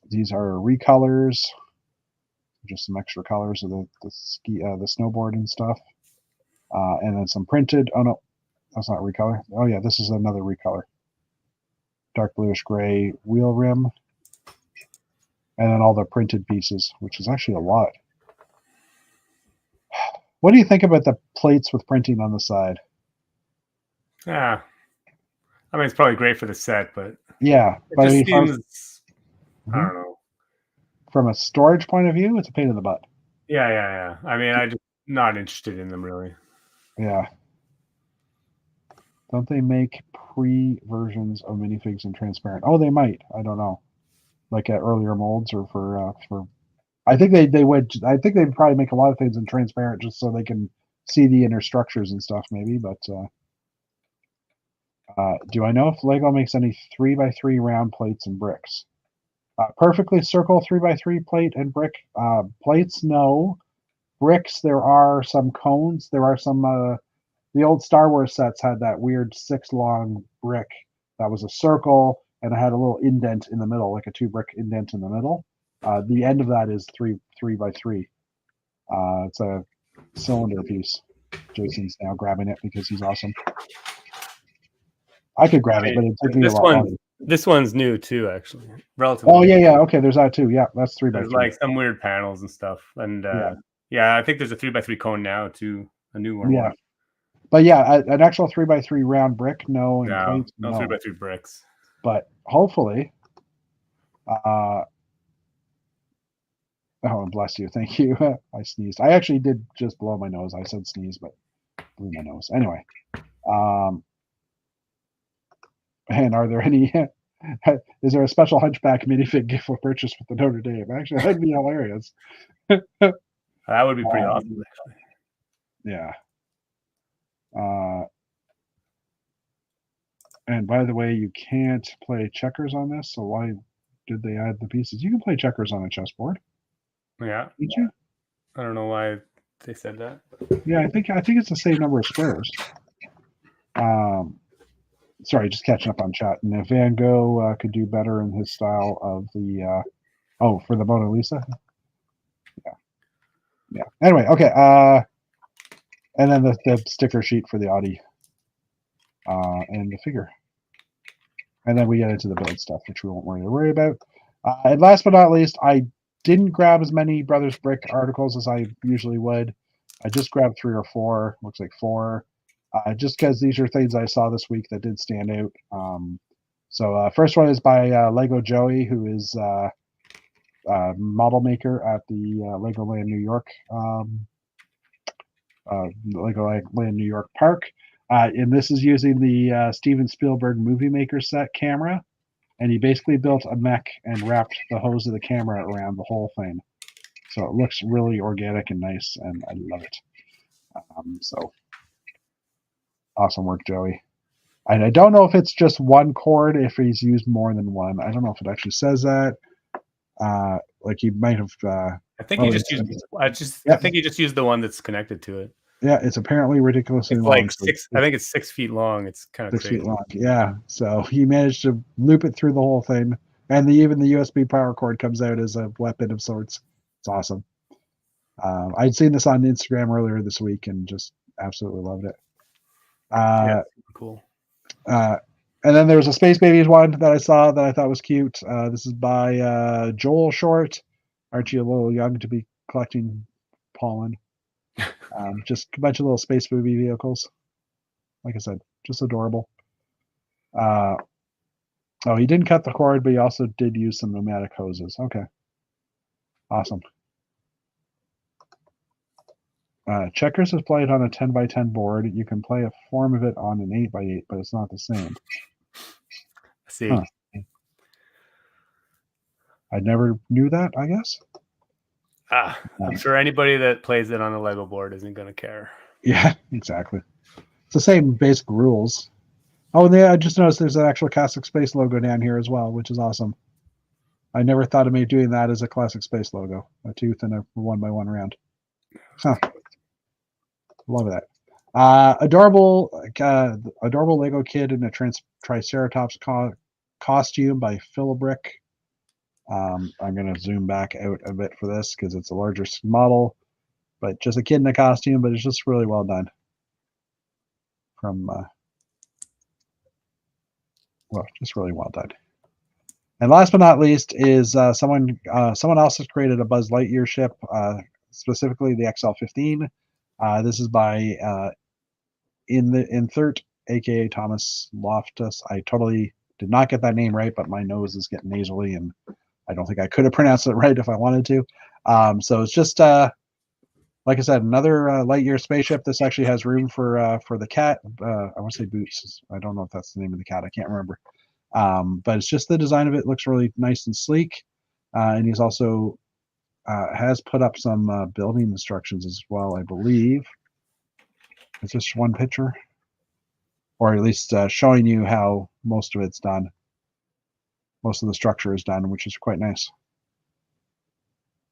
These are recolors, just some extra colors of the snowboard and stuff, and then some printed. Oh no, that's not recolor. Oh yeah, this is another recolor. Dark bluish gray wheel rim, and then all the printed pieces, which is actually a lot. What do you think about the plates with printing on the side? Yeah, I mean it's probably great for the set, but yeah, but it seems, I don't know. From a storage point of view, it's a pain in the butt. Yeah. I mean, I'm just not interested in them really. Yeah. Don't they make pre-versions of minifigs in transparent? Oh, they might. I don't know. Like at earlier molds or for. I think they would. I think they'd probably make a lot of things in transparent just so they can see the inner structures and stuff, maybe. But do I know if Lego makes any 3x3 round plates and bricks? Perfectly circle 3x3 plate and brick plates. No. Bricks. There are some cones. There are some. The old Star Wars sets had that weird 6-long brick that was a circle and it had a little indent in the middle, like a 2-brick indent in the middle. The end of that is 3x3. It's a cylinder piece. Jason's now grabbing it because he's awesome. I could grab it, but it took me a while. This one's new too, actually. Relatively. Oh yeah. Okay, there's that too. Yeah, that's 3x3. There's like some weird panels and stuff, and yeah, I think there's a 3x3 cone now too, a new one. Yeah. But yeah, an actual 3x3 round brick, no. No 3x3 bricks. But hopefully, oh, bless you. Thank you. I sneezed. I actually did just blow my nose. I said sneeze, but blew my nose. Anyway. And are there any, is there a special Hunchback minifig gift for purchase with the Notre Dame? Actually, that'd be hilarious. That would be pretty awesome, actually. Yeah. And by the way, you can't play checkers on this, so why did they add the pieces? You can play checkers on a chessboard. Yeah. Did you? I don't know why they said that. Yeah, I think it's the same number of squares. sorry, just catching up on chat. And if Van Gogh could do better in his style of the for the Mona Lisa. Yeah. Anyway, okay. And then the sticker sheet for the Audi and the figure. And then we get into the build stuff, which we won't worry about. And last but not least, I didn't grab as many Brothers Brick articles as I usually would. I just grabbed 3 or 4. Looks like 4. Just because these are things I saw this week that did stand out. So first one is by Lego Joey, who is model maker at the Legoland New York Legoland New York Park. And this is using the Steven Spielberg Movie Maker set camera. And he basically built a mech and wrapped the hose of the camera around the whole thing. So it looks really organic and nice, and I love it. So awesome work, Joey. And I don't know if it's just one cord, if he's used more than one. I don't know if it actually says that. Like he might have. I think he just used. I think he just used the one that's connected to it. Yeah, it's apparently ridiculously long. Like 6. I think it's 6 feet long. It's kind of 6 feet long. Yeah. So he managed to loop it through the whole thing, and even the USB power cord comes out as a weapon of sorts. It's awesome. I'd seen this on Instagram earlier this week and just absolutely loved it. Yeah, cool. And then there was a Space Babies one that I saw that I thought was cute. This is by Joel Short. Aren't you a little young to be collecting pollen? Just a bunch of little space movie vehicles. Like I said, just adorable. He didn't cut the cord, but he also did use some pneumatic hoses. Okay. Awesome. Checkers is played on a 10x10 board. You can play a form of it on an 8x8, but it's not the same. See. Huh. I never knew that, I guess. I'm sure anybody that plays it on a Lego board isn't going to care. Yeah, exactly. It's the same basic rules. Oh, and I just noticed there's an actual Classic Space logo down here as well, which is awesome. I never thought of me doing that as a Classic Space logo. A tooth and a 1x1 round. Huh. Love that. Adorable Lego kid in a Triceratops costume by Philibrick. I'm going to zoom back out a bit for this because it's a larger model, but just a kid in a costume, but it's just really well done. Just really well done. And last but not least is someone else has created a Buzz Lightyear ship, specifically the XL-15. This is by Inthert, aka Thomas Loftus. I totally did not get that name right, but my nose is getting nasally, and I don't think I could have pronounced it right if I wanted to. So it's just like I said, another Lightyear spaceship. This actually has room for the cat. I want to say Boots. I don't know if that's the name of the cat. I can't remember. But it's just the design of it looks really nice and sleek. And he's also has put up some building instructions as well, I believe. It's just one picture, or at least showing you how most of it's done. Most of the structure is done, which is quite nice.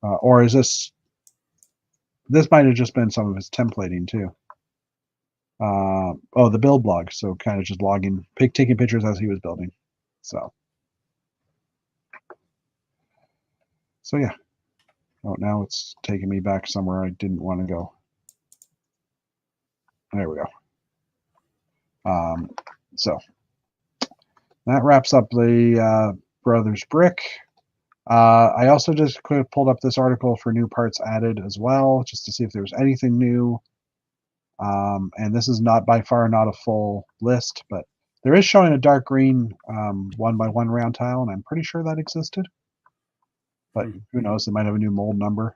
Or is this? This might have just been some of his templating too. The build blog. So kind of just taking pictures as he was building. So yeah. Oh, now it's taking me back somewhere I didn't want to go. There we go. So that wraps up the Brothers Brick. I also just pulled up this article for new parts added as well, just to see if there was anything new. And this is by far not a full list, but there is showing a dark green 1x1 round tile, and I'm pretty sure that existed. But who knows? It might have a new mold number.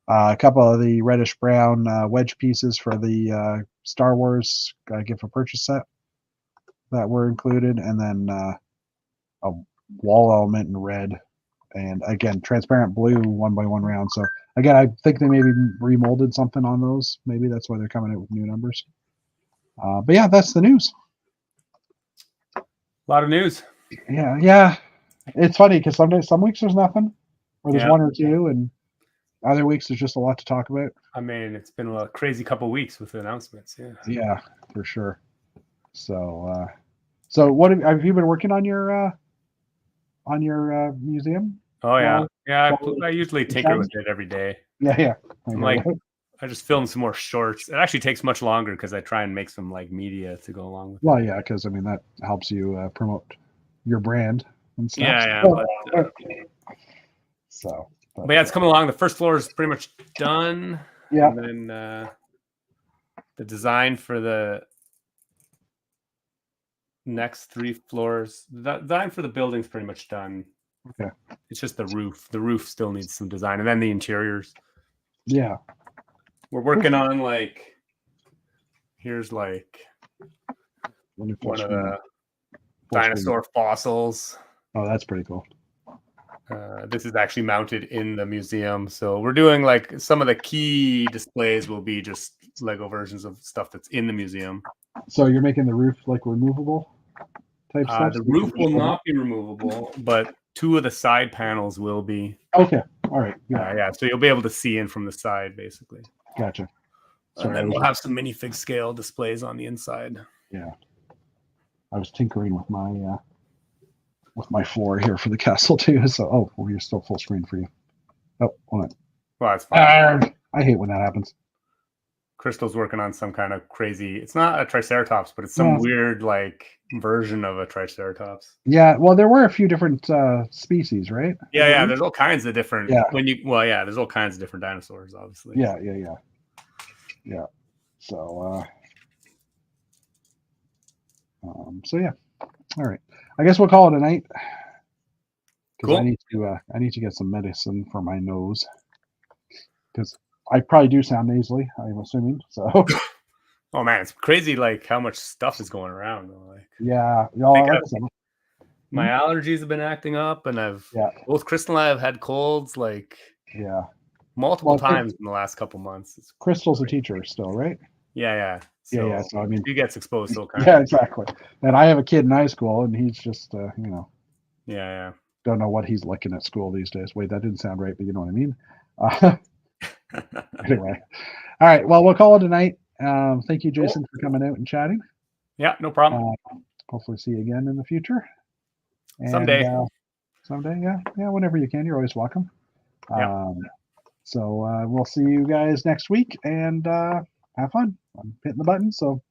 A couple of the reddish brown wedge pieces for the Star Wars gift for purchase set that were included, and then a wall element in red, and again transparent blue 1x1 round. So again, I think they maybe remolded something on those. Maybe that's why they're coming out with new numbers. But yeah, that's the news. A lot of news. Yeah. It's funny because some weeks there's nothing, or there's one or two, and other weeks there's just a lot to talk about. I mean, it's been a crazy couple of weeks with announcements. Yeah, for sure. So So what have you been working on your museum? Oh yeah, Well, yeah. well, I usually tinker with it every day. Yeah. I'm like, I just film some more shorts. It actually takes much longer because I try and make some like media to go along with it. Well, yeah, because I mean that helps you promote your brand and stuff. Yeah. But yeah, it's coming along. The first floor is pretty much done. Yeah. And then the design for the next 3 floors, the design for the building's pretty much done. Okay. It's just the roof. The roof still needs some design, and then the interiors. Yeah. We're working on like, here's like one of the dinosaur fossils. Oh, that's pretty cool. This is actually mounted in the museum. So we're doing like some of the key displays will be just Lego versions of stuff that's in the museum. So you're making the roof like removable type stuff? The roof will not be removable, but 2 of the side panels will be. Okay. All right. Yeah. So you'll be able to see in from the side, basically. Gotcha. And then we'll have some minifig scale displays on the inside. Yeah. I was tinkering with my floor here for the castle too. So, you're still full screen for you. Oh, hold on. Well, that's fine. I hate when that happens. Crystal's working on some kind of crazy. It's not a Triceratops, but it's some weird like version of a Triceratops. Yeah. Well, there were a few different species, right? Yeah. There's all kinds of different. Yeah. There's all kinds of different dinosaurs, obviously. Yeah. So. So yeah. All right. I guess we'll call it a night. Cool. I need to get some medicine for my nose because I probably do sound nasally. I'm assuming so. Oh man, it's crazy! Like how much stuff is going around. Like yeah, my allergies have been acting up, and both Crystal and I have had colds like multiple times in the last couple months. Crystal's a teacher still, right? Yeah. So I mean, he gets exposed so kind. Yeah, exactly. And I have a kid in high school, and he's just Yeah. Don't know what he's looking at school these days. Wait, that didn't sound right, but you know what I mean. Anyway, all right. Well, we'll call it a night. Thank you, Jason, for coming out and chatting. Yeah, no problem. Hopefully, see you again in the future. And, someday, yeah. Whenever you can, you're always welcome. Yeah. So we'll see you guys next week, and have fun. I'm hitting the button, so